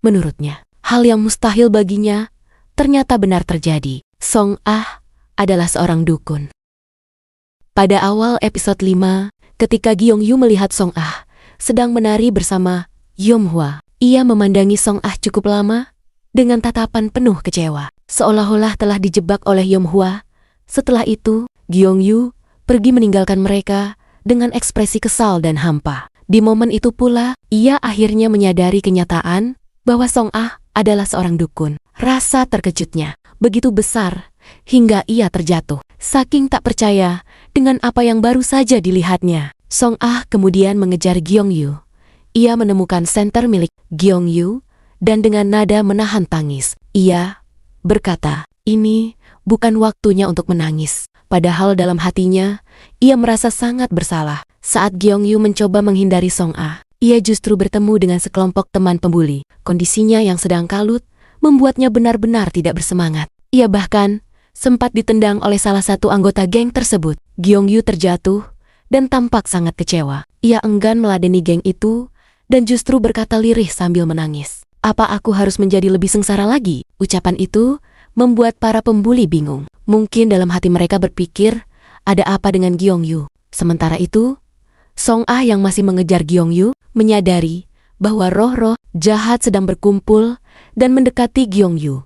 Menurutnya, hal yang mustahil baginya ternyata benar terjadi. Song Ah adalah seorang dukun. Pada awal episode 5, ketika Gyeongyu melihat Song Ah sedang menari bersama Yom Hwa, ia memandangi Song Ah cukup lama dengan tatapan penuh kecewa, seolah-olah telah dijebak oleh Yom Hwa. Setelah itu, Gyeongyu pergi meninggalkan mereka dengan ekspresi kesal dan hampa. Di momen itu pula, ia akhirnya menyadari kenyataan bahwa Song Ah adalah seorang dukun. Rasa terkejutnya begitu besar hingga ia terjatuh, saking tak percaya dengan apa yang baru saja dilihatnya. Song Ah kemudian mengejar Gyeongyu. Ia menemukan senter milik Gyeongyu dan dengan nada menahan tangis, ia berkata, "Ini bukan waktunya untuk menangis." Padahal dalam hatinya, ia merasa sangat bersalah. Saat Gyeongyu mencoba menghindari Song Ah, ia justru bertemu dengan sekelompok teman pembuli. Kondisinya yang sedang kalut membuatnya benar-benar tidak bersemangat. Ia bahkan sempat ditendang oleh salah satu anggota geng tersebut. Gyeongyu terjatuh dan tampak sangat kecewa. Ia enggan meladeni geng itu dan justru berkata lirih sambil menangis, "Apa aku harus menjadi lebih sengsara lagi?" Ucapan itu membuat para pembuli bingung. Mungkin dalam hati mereka berpikir, ada apa dengan Gyeongyu? Sementara itu, Song Ah yang masih mengejar Gyeongyu menyadari bahwa roh-roh jahat sedang berkumpul dan mendekati Gyeongyu.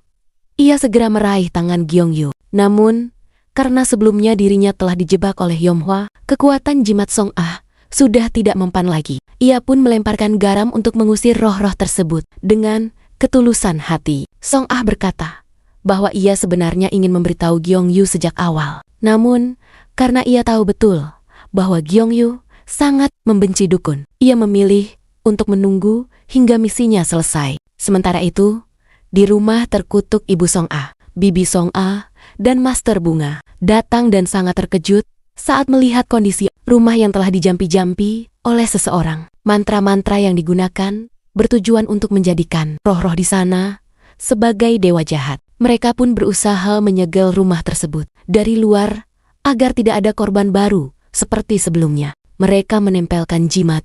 Ia segera meraih tangan Gyeongyu. Namun, karena sebelumnya dirinya telah dijebak oleh Yom Hwa, kekuatan jimat Song Ah sudah tidak mempan lagi. Ia pun melemparkan garam untuk mengusir roh-roh tersebut dengan ketulusan hati. Song Ah berkata bahwa ia sebenarnya ingin memberitahu Gyeongyu sejak awal. Namun, karena ia tahu betul bahwa Gyeongyu sangat membenci dukun, ia memilih untuk menunggu hingga misinya selesai. Sementara itu, di rumah terkutuk Ibu Song Ah, Bibi Song Ah, dan Master Bunga datang dan sangat terkejut saat melihat kondisi rumah yang telah dijampi-jampi oleh seseorang. Mantra-mantra yang digunakan bertujuan untuk menjadikan roh-roh di sana sebagai dewa jahat. Mereka pun berusaha menyegel rumah tersebut dari luar agar tidak ada korban baru seperti sebelumnya. Mereka menempelkan jimat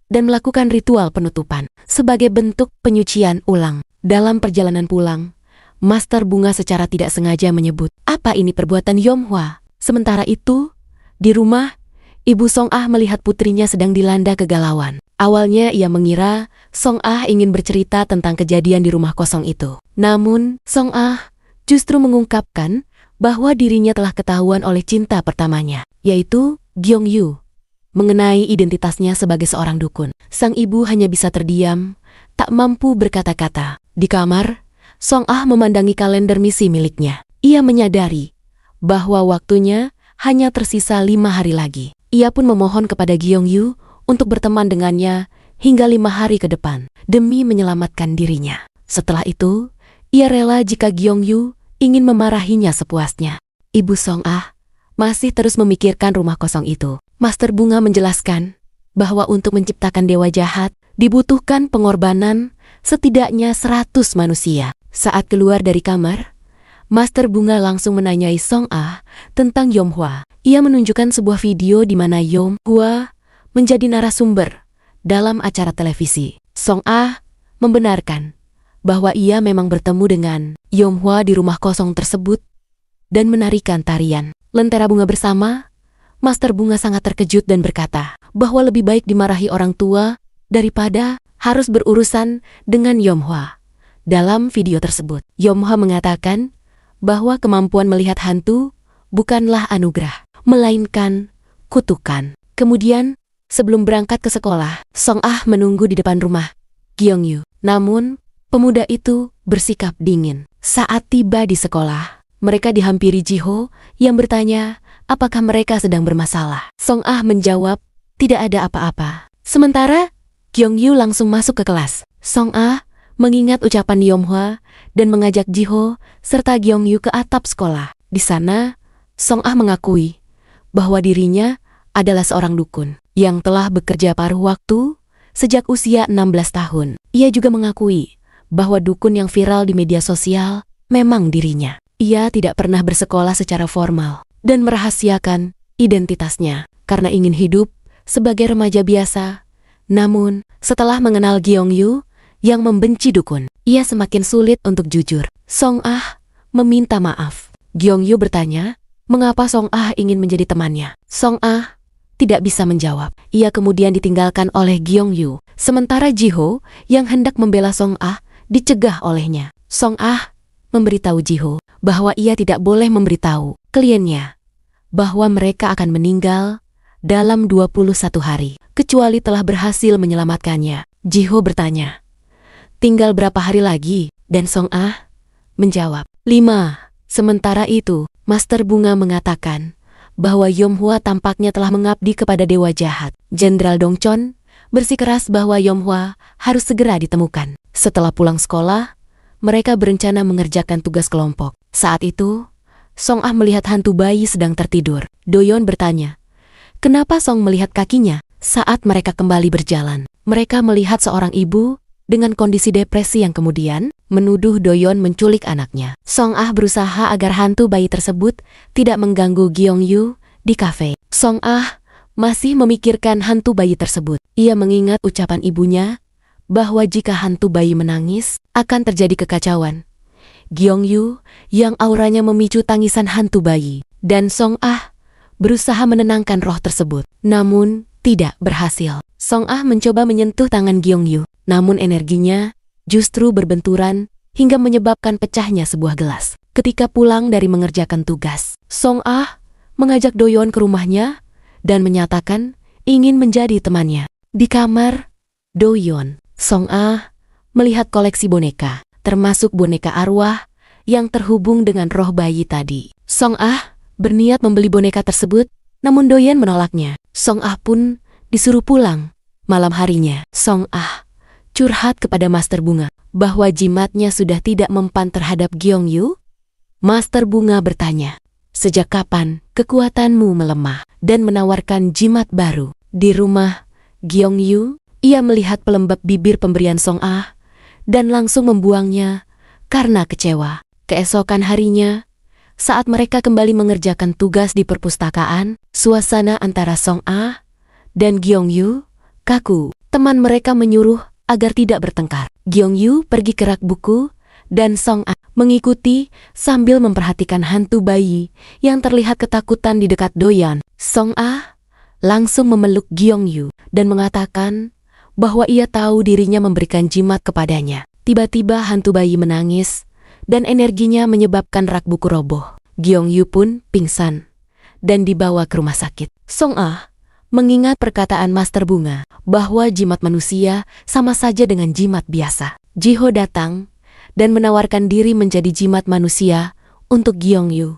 dan melakukan ritual penutupan sebagai bentuk penyucian ulang. Dalam perjalanan pulang, Master Bunga secara tidak sengaja menyebut, "Apa ini perbuatan Yomhwa?" Sementara itu, di rumah, Ibu Song Ah melihat putrinya sedang dilanda kegalauan. Awalnya ia mengira Song Ah ingin bercerita tentang kejadian di rumah kosong itu. Namun, Song Ah justru mengungkapkan bahwa dirinya telah ketahuan oleh cinta pertamanya, yaitu Gyeongyu, mengenai identitasnya sebagai seorang dukun. Sang ibu hanya bisa terdiam, tak mampu berkata-kata. Di kamar, Song Ah memandangi kalender misi miliknya. Ia menyadari bahwa waktunya hanya tersisa 5 hari lagi. Ia pun memohon kepada Gyeongyu untuk berteman dengannya hingga 5 hari ke depan, demi menyelamatkan dirinya. Setelah itu, ia rela jika Gyeongyu ingin memarahinya sepuasnya. Ibu Song Ah masih terus memikirkan rumah kosong itu. Master Bunga menjelaskan bahwa untuk menciptakan dewa jahat dibutuhkan pengorbanan setidaknya 100 manusia. Saat keluar dari kamar, Master Bunga langsung menanyai Song Ah tentang Yomhwa. Ia menunjukkan sebuah video di mana Yomhwa menjadi narasumber dalam acara televisi. Song Ah membenarkan bahwa ia memang bertemu dengan Yomhwa di rumah kosong tersebut dan menarikan tarian Lentera Bunga bersama. Master Bunga sangat terkejut dan berkata bahwa lebih baik dimarahi orang tua daripada harus berurusan dengan Yomhwa. Dalam video tersebut, Yomhwa mengatakan bahwa kemampuan melihat hantu bukanlah anugerah, melainkan kutukan. Kemudian, sebelum berangkat ke sekolah, Song Ah menunggu di depan rumah Gyeongyu. Namun, pemuda itu bersikap dingin. Saat tiba di sekolah, mereka dihampiri Jiho yang bertanya apakah mereka sedang bermasalah. Song Ah menjawab, tidak ada apa-apa. Sementara, Gyeongyu langsung masuk ke kelas. Song Ah mengingat ucapan Yomhwa dan mengajak Jiho serta Gyeongyu ke atap sekolah. Di sana, Song Ah mengakui bahwa dirinya adalah seorang dukun yang telah bekerja paruh waktu sejak usia 16 tahun. Ia juga mengakui bahwa dukun yang viral di media sosial memang dirinya. Ia tidak pernah bersekolah secara formal dan merahasiakan identitasnya karena ingin hidup sebagai remaja biasa. Namun, setelah mengenal Gyeongyu yang membenci dukun, ia semakin sulit untuk jujur. Song Ah meminta maaf. Gyeongyu bertanya, mengapa Song Ah ingin menjadi temannya? Song Ah tidak bisa menjawab. Ia kemudian ditinggalkan oleh Gyeongyu. Sementara Jiho yang hendak membela Song Ah dicegah olehnya. Song Ah memberitahu Jiho bahwa ia tidak boleh memberitahu kliennya bahwa mereka akan meninggal dalam 21 hari, kecuali telah berhasil menyelamatkannya. Jiho bertanya, tinggal berapa hari lagi? Dan Song Ah menjawab, 5. Sementara itu, Master Bunga mengatakan bahwa Yomhwa tampaknya telah mengabdi kepada dewa jahat. Jenderal Dongchon bersikeras bahwa Yomhwa harus segera ditemukan. Setelah pulang sekolah, mereka berencana mengerjakan tugas kelompok. Saat itu, Song Ah melihat hantu bayi sedang tertidur. Doyon bertanya, kenapa Song melihat kakinya? Saat mereka kembali berjalan, mereka melihat seorang ibu dengan kondisi depresi yang kemudian menuduh Doyon menculik anaknya. Song Ah berusaha agar hantu bayi tersebut tidak mengganggu Gyeongyu di kafe. Song Ah masih memikirkan hantu bayi tersebut. Ia mengingat ucapan ibunya bahwa jika hantu bayi menangis, akan terjadi kekacauan. Gyeongyu yang auranya memicu tangisan hantu bayi, dan Song Ah berusaha menenangkan roh tersebut, namun tidak berhasil. Song Ah mencoba menyentuh tangan Gyeongyu, namun energinya justru berbenturan hingga menyebabkan pecahnya sebuah gelas. Ketika pulang dari mengerjakan tugas, Song Ah mengajak Doyon ke rumahnya dan menyatakan ingin menjadi temannya. Di kamar Doyon, Song Ah melihat koleksi boneka, termasuk boneka arwah yang terhubung dengan roh bayi tadi. Song Ah berniat membeli boneka tersebut, namun Doyon menolaknya. Song Ah pun disuruh pulang. Malam harinya, Song Ah curhat kepada Master Bunga bahwa jimatnya sudah tidak mempan terhadap Gyeongyu. Master Bunga bertanya, sejak kapan kekuatanmu melemah, dan menawarkan jimat baru. Di rumah Gyeongyu, ia melihat pelembab bibir pemberian Song Ah dan langsung membuangnya karena kecewa. Keesokan harinya, saat mereka kembali mengerjakan tugas di perpustakaan, suasana antara Song Ah dan Gyeongyu kaku. Teman mereka menyuruh agar tidak bertengkar. Gyeongyu pergi ke rak buku dan Song Ah mengikuti sambil memperhatikan hantu bayi yang terlihat ketakutan di dekat Doyeon. Song Ah langsung memeluk Gyeongyu dan mengatakan bahwa ia tahu dirinya memberikan jimat kepadanya. Tiba-tiba hantu bayi menangis dan energinya menyebabkan rak buku roboh. Gyeongyu pun pingsan dan dibawa ke rumah sakit. Song Ah mengingat perkataan Master Bunga bahwa jimat manusia sama saja dengan jimat biasa. Jiho datang dan menawarkan diri menjadi jimat manusia untuk Gyeongyu.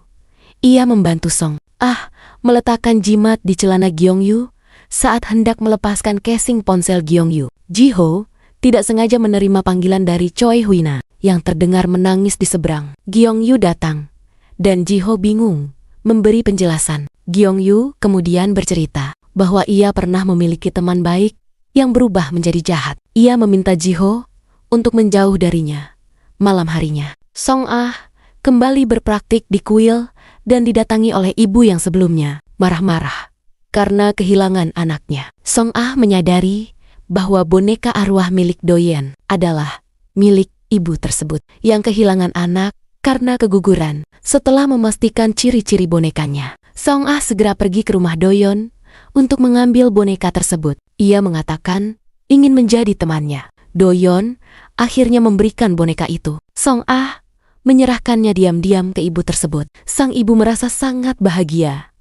Ia membantu Song Ah meletakkan jimat di celana Gyeongyu saat hendak melepaskan casing ponsel Gyeongyu. Jiho tidak sengaja menerima panggilan dari Choi Huina yang terdengar menangis di seberang. Gyeongyu datang dan Jiho bingung memberi penjelasan. Gyeongyu kemudian bercerita bahwa ia pernah memiliki teman baik yang berubah menjadi jahat. Ia meminta Jiho untuk menjauh darinya. Malam harinya, Song Ah kembali berpraktik di kuil dan didatangi oleh ibu yang sebelumnya marah-marah karena kehilangan anaknya. Song Ah menyadari bahwa boneka arwah milik Doyeon adalah milik ibu tersebut yang kehilangan anak karena keguguran. Setelah memastikan ciri-ciri bonekanya, Song Ah segera pergi ke rumah Doyeon untuk mengambil boneka tersebut. Ia mengatakan ingin menjadi temannya. Doyeon akhirnya memberikan boneka itu. Song Ah menyerahkannya diam-diam ke ibu tersebut. Sang ibu merasa sangat bahagia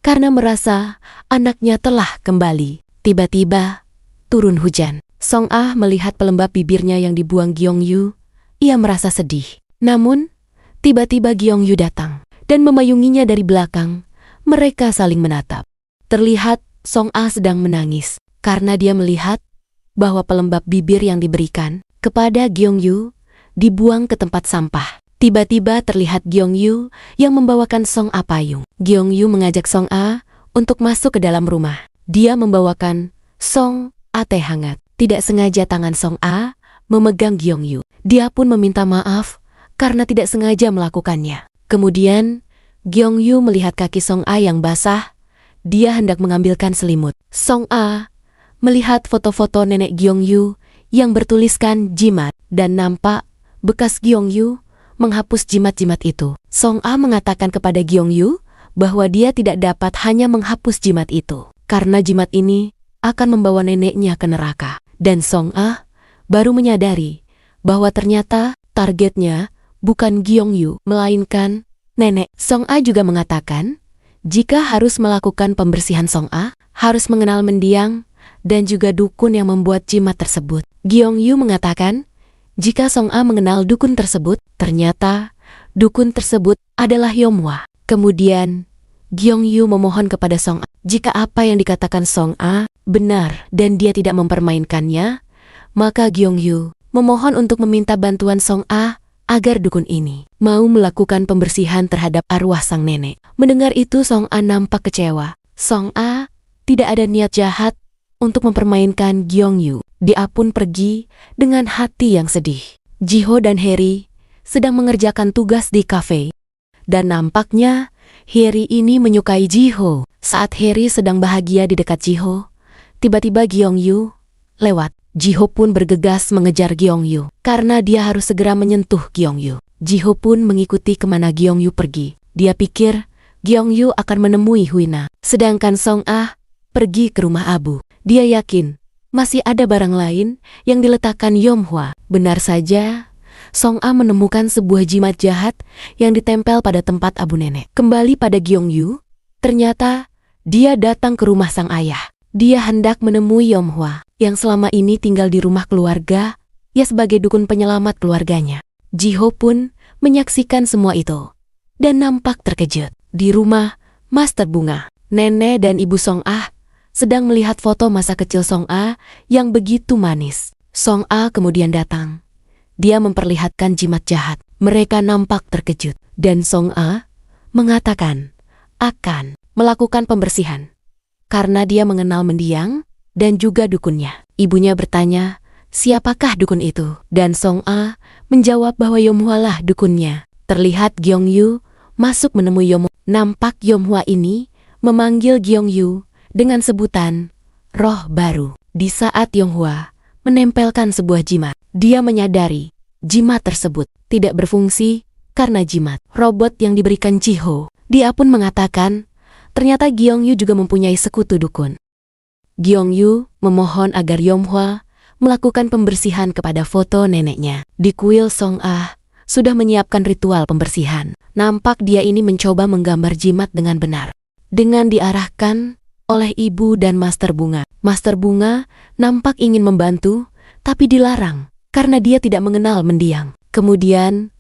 karena merasa anaknya telah kembali. Tiba-tiba turun hujan. Song Ah melihat pelembab bibirnya yang dibuang Gyeongyu. Ia merasa sedih. Namun, tiba-tiba Gyeongyu datang dan memayunginya dari belakang. Mereka saling menatap. Terlihat Song Ah sedang menangis karena dia melihat bahwa pelembab bibir yang diberikan kepada Gyeongyu dibuang ke tempat sampah. Tiba-tiba terlihat Gyeongyu yang membawakan Song Ah payung. Gyeongyu mengajak Song Ah untuk masuk ke dalam rumah. Dia membawakan Song Ah teh hangat. Tidak sengaja tangan Song Ah memegang Gyeongyu. Dia pun meminta maaf karena tidak sengaja melakukannya. Kemudian Gyeongyu melihat kaki Song Ah yang basah. Dia hendak mengambilkan selimut. Song Ah melihat foto-foto nenek Gyeongyu yang bertuliskan jimat dan nampak bekas Gyeongyu menghapus jimat-jimat itu. Song Ah mengatakan kepada Gyeongyu bahwa dia tidak dapat hanya menghapus jimat itu karena jimat ini akan membawa neneknya ke neraka. Dan Song Ah baru menyadari bahwa ternyata targetnya bukan Gyeongyu melainkan nenek. Song Ah juga mengatakan jika harus melakukan pembersihan, Song Ah harus mengenal mendiang dan juga dukun yang membuat jimat tersebut. Gyeongyu mengatakan jika Song Ah mengenal dukun tersebut, ternyata dukun tersebut adalah Yomhwa. Kemudian Gyeongyu memohon kepada Song Ah jika apa yang dikatakan Song Ah benar dan dia tidak mempermainkannya, maka Gyeongyu memohon untuk meminta bantuan Song Ah agar dukun ini mau melakukan pembersihan terhadap arwah sang nenek. Mendengar itu Song Ah nampak kecewa. Song Ah tidak ada niat jahat untuk mempermainkan Gyeongyu. Dia pun pergi dengan hati yang sedih. Jiho dan Harry sedang mengerjakan tugas di kafe. Dan nampaknya Harry ini menyukai Jiho. Saat Harry sedang bahagia di dekat Jiho, tiba-tiba Gyeongyu lewat. Jiho pun bergegas mengejar Gyeongyu karena dia harus segera menyentuh Gyeongyu. Jiho pun mengikuti kemana Gyeongyu pergi. Dia pikir Gyeongyu akan menemui Huina. Sedangkan Song Ah pergi ke rumah Abu. Dia yakin masih ada barang lain yang diletakkan Yomhwa. Benar saja, Song Ah menemukan sebuah jimat jahat yang ditempel pada tempat Abu nenek. Kembali pada Gyeongyu, ternyata dia datang ke rumah sang ayah. Dia hendak menemui Yomhwa yang selama ini tinggal di rumah keluarga, ya sebagai dukun penyelamat keluarganya. Jiho pun menyaksikan semua itu dan nampak terkejut. Di rumah Master Bunga, nenek dan ibu Song Ah sedang melihat foto masa kecil Song Ah yang begitu manis. Song Ah kemudian datang. Dia memperlihatkan jimat jahat. Mereka nampak terkejut dan Song Ah mengatakan akan melakukan pembersihan karena dia mengenal mendiang dan juga dukunnya. Ibunya bertanya, siapakah dukun itu? Dan Song Ah menjawab bahwa Yomhwa lah dukunnya. Terlihat Gyeongyu masuk menemui Yomhwa. Nampak Yomhwa ini memanggil Gyeongyu dengan sebutan roh baru. Di saat Yomhwa menempelkan sebuah jimat, dia menyadari jimat tersebut tidak berfungsi karena jimat robot yang diberikan Jiho. Dia pun mengatakan, ternyata Gyeongyu juga mempunyai sekutu dukun. Gyeongyu memohon agar Yomhwa melakukan pembersihan kepada foto neneknya. Di kuil Song-ah sudah menyiapkan ritual pembersihan. Nampak dia ini mencoba menggambar jimat dengan benar. Dengan diarahkan oleh ibu dan Master Bunga. Master Bunga nampak ingin membantu, tapi dilarang karena dia tidak mengenal mendiang. Kemudian,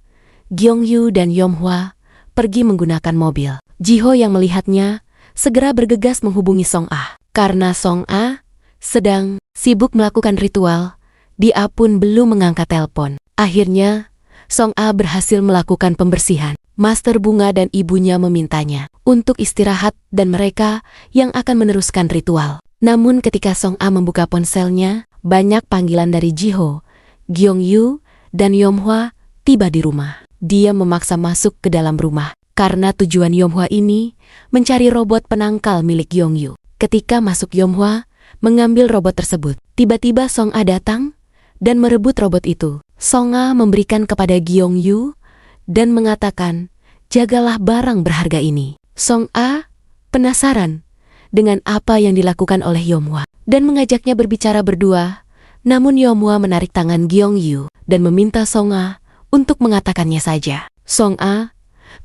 Gyeongyu dan Yomhwa pergi menggunakan mobil. Jiho yang melihatnya segera bergegas menghubungi Song-ah. Karena Song-ah sedang sibuk melakukan ritual, dia pun belum mengangkat telepon. Akhirnya, Song-ah berhasil melakukan pembersihan. Master Bunga dan ibunya memintanya untuk istirahat dan mereka yang akan meneruskan ritual. Namun ketika Song-ah membuka ponselnya, banyak panggilan dari Jiho, Gyeongyu, dan Yomhwa tiba di rumah. Dia memaksa masuk ke dalam rumah karena tujuan Yomhwa ini mencari robot penangkal milik Gyeongyu. Ketika masuk, Yomhwa mengambil robot tersebut. Tiba-tiba Song-ah datang dan merebut robot itu. Song-ah memberikan kepada Gyeongyu dan mengatakan, jagalah barang berharga ini. Song-ah penasaran dengan apa yang dilakukan oleh Yomhwa dan mengajaknya berbicara berdua. Namun Yomhwa menarik tangan Gyeongyu dan meminta Song-ah untuk mengatakannya saja. Song-ah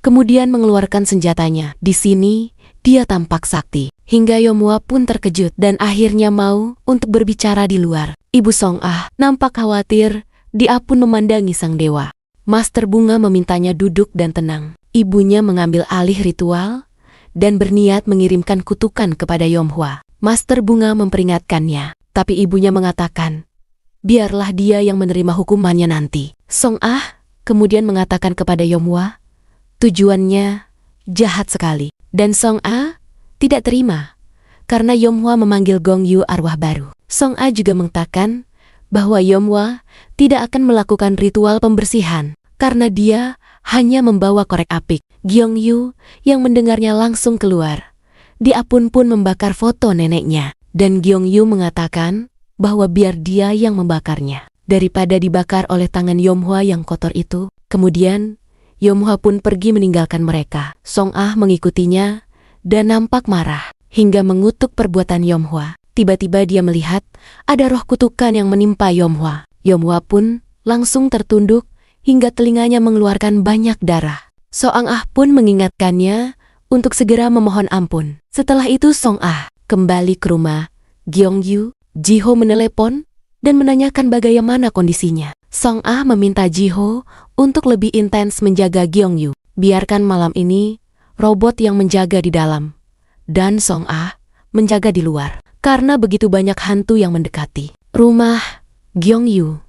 kemudian mengeluarkan senjatanya. Di sini dia tampak sakti. Hingga Yomhwa pun terkejut dan akhirnya mau untuk berbicara di luar. Ibu Song-ah nampak khawatir, dia pun memandangi sang dewa. Master Bunga memintanya duduk dan tenang. Ibunya mengambil alih ritual dan berniat mengirimkan kutukan kepada Yomhwa. Master Bunga memperingatkannya, tapi ibunya mengatakan, biarlah dia yang menerima hukumannya nanti. Song-ah kemudian mengatakan kepada Yomhwa, tujuannya jahat sekali. Dan Song-ah tidak terima, karena Yomhwa memanggil Gyeongyu arwah baru. Song-ah juga mengatakan bahwa Yomhwa tidak akan melakukan ritual pembersihan, karena dia hanya membawa korek api. Gyeongyu yang mendengarnya langsung keluar. Dia pun membakar foto neneknya, dan Gyeongyu mengatakan bahwa biar dia yang membakarnya, daripada dibakar oleh tangan Yomhwa yang kotor itu. Kemudian, Yomhwa pun pergi meninggalkan mereka. Song-ah mengikutinya dan nampak marah hingga mengutuk perbuatan Yomhwa. Tiba-tiba dia melihat ada roh kutukan yang menimpa Yomhwa. Yomhwa pun langsung tertunduk hingga telinganya mengeluarkan banyak darah. Song-ah pun mengingatkannya untuk segera memohon ampun. Setelah itu Song-ah kembali ke rumah Gyeongyu. Jiho menelepon dan menanyakan bagaimana kondisinya. Song-ah meminta Jiho untuk lebih intens menjaga Gyeongyu. Biarkan malam ini robot yang menjaga di dalam, dan Song-ah menjaga di luar, karena begitu banyak hantu yang mendekati rumah Gyeongyu.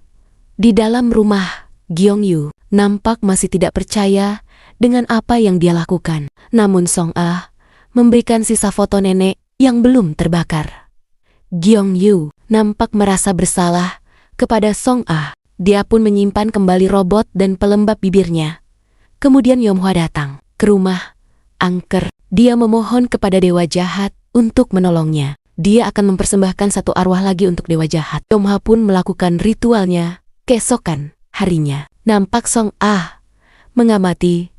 Di dalam rumah Gyeongyu nampak masih tidak percaya dengan apa yang dia lakukan. Namun Song-ah memberikan sisa foto nenek yang belum terbakar. Gyeongyu nampak merasa bersalah kepada Song-ah. Dia pun menyimpan kembali robot dan pelembab bibirnya. Kemudian Yomhwa datang ke rumah angker. Dia memohon kepada dewa jahat untuk menolongnya. Dia akan mempersembahkan satu arwah lagi untuk dewa jahat. Yomhwa pun melakukan ritualnya. Keesokan harinya, nampak Song-ah mengamati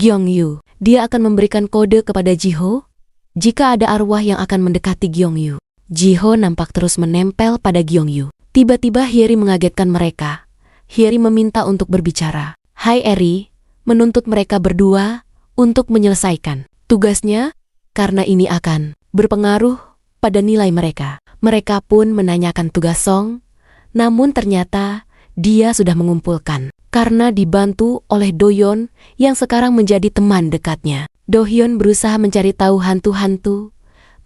Gyeongyu. Dia akan memberikan kode kepada Jiho jika ada arwah yang akan mendekati Gyeongyu. Jiho nampak terus menempel pada Gyeongyu. Tiba-tiba Hyeri mengagetkan mereka. Hyeri meminta untuk berbicara. Hai Eri, menuntut mereka berdua untuk menyelesaikan tugasnya, karena ini akan berpengaruh pada nilai mereka. Mereka pun menanyakan tugas Song, namun ternyata dia sudah mengumpulkan, karena dibantu oleh Doyeon yang sekarang menjadi teman dekatnya. Doyeon berusaha mencari tahu hantu-hantu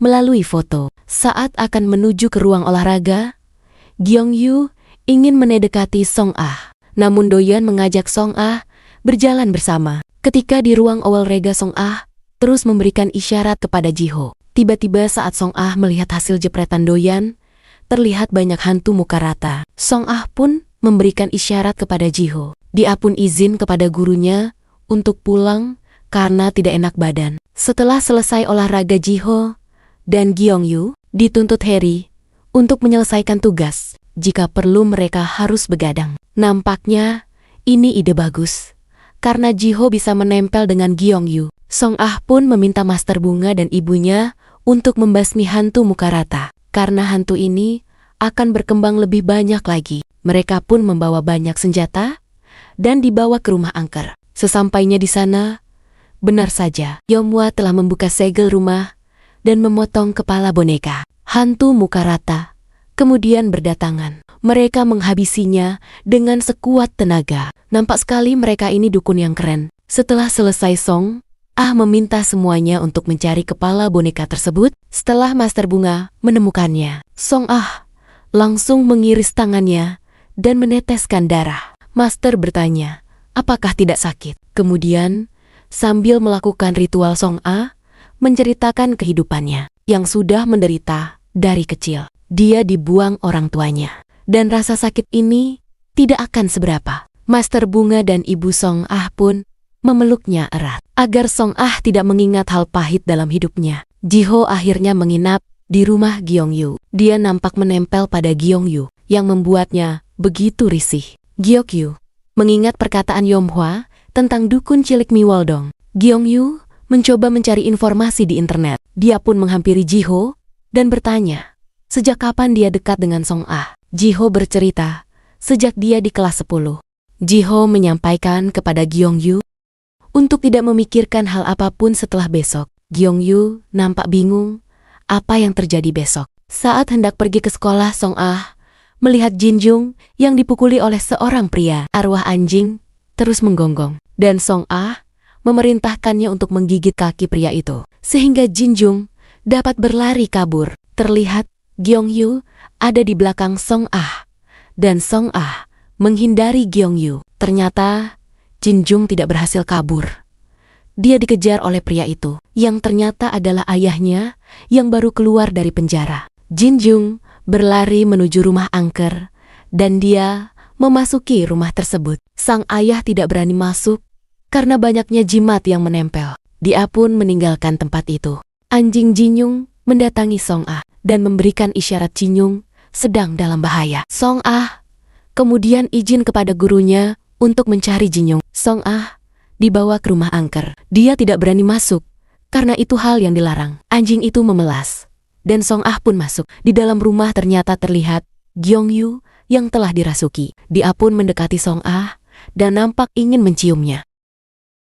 melalui foto. Saat akan menuju ke ruang olahraga, Gyeongyu ingin mendekati Song-ah, namun Doyeon mengajak Song-ah berjalan bersama. Ketika di ruang olahraga, Song-ah terus memberikan isyarat kepada Jiho. Tiba-tiba saat Song-ah melihat hasil jepretan Doyeon, terlihat banyak hantu muka rata. Song-ah pun memberikan isyarat kepada Jiho. Dia pun izin kepada gurunya untuk pulang karena tidak enak badan. Setelah selesai olahraga, Jiho dan Gyeongyu dituntut Hyeri untuk menyelesaikan tugas. Jika perlu mereka harus begadang. Nampaknya Ini ide bagus, karena Jiho bisa menempel dengan Gyeongyu. Song Ah pun meminta Master Bunga dan ibunya untuk membasmi hantu muka rata. Karena hantu ini akan berkembang lebih banyak lagi. Mereka pun membawa banyak senjata dan dibawa ke rumah angker. Sesampainya di sana, benar saja, Yomwa telah membuka segel rumah dan memotong kepala boneka. Hantu muka rata kemudian berdatangan. Mereka menghabisinya dengan sekuat tenaga. Nampak sekali mereka ini dukun yang keren. Setelah selesai Song Ah meminta semuanya untuk mencari kepala boneka tersebut. Setelah Master Bunga menemukannya, Song Ah langsung mengiris tangannya dan meneteskan darah. Master bertanya, apakah tidak sakit? Kemudian, sambil melakukan ritual, Song Ah menceritakan kehidupannya yang sudah menderita dari kecil. Dia dibuang orang tuanya, dan rasa sakit ini tidak akan seberapa. Master Bunga dan Ibu Song Ah pun memeluknya erat. Agar Song Ah tidak mengingat hal pahit dalam hidupnya, Jiho akhirnya menginap di rumah Gyeongyu. Dia nampak menempel pada Gyeongyu, yang membuatnya begitu risih. Gyeongyu mengingat perkataan Yomhwa tentang dukun cilik Miwoldong. Gyeongyu mencoba mencari informasi di internet. Dia pun menghampiri Jiho dan bertanya, sejak kapan dia dekat dengan Song Ah? Jiho bercerita, sejak dia di kelas 10. Jiho menyampaikan kepada Gyeongyu untuk tidak memikirkan hal apapun setelah besok. Gyeongyu nampak bingung apa yang terjadi besok. Saat hendak pergi ke sekolah, Song Ah melihat Jinjung yang dipukuli oleh seorang pria. Arwah anjing terus menggonggong, dan Song Ah memerintahkannya untuk menggigit kaki pria itu, sehingga Jinjung dapat berlari kabur. Terlihat Gyeongyu ada di belakang Song Ah, dan Song Ah menghindari Gyeongyu. Ternyata Jinjung tidak berhasil kabur. Dia dikejar oleh pria itu, yang ternyata adalah ayahnya yang baru keluar dari penjara. Jinjung berlari menuju rumah angker, dan dia memasuki rumah tersebut. Sang ayah tidak berani masuk karena banyaknya jimat yang menempel. Dia pun meninggalkan tempat itu. Anjing Jinjung mendatangi Song Ah dan memberikan isyarat Jinjung sedang dalam bahaya. Song Ah kemudian izin kepada gurunya untuk mencari Jinjung. Song Ah dibawa ke rumah angker. Dia tidak berani masuk karena itu hal yang dilarang. Anjing itu memelas, dan Song Ah pun masuk. Di dalam rumah ternyata terlihat Gyeongyu yang telah dirasuki. Dia pun mendekati Song Ah dan nampak ingin menciumnya.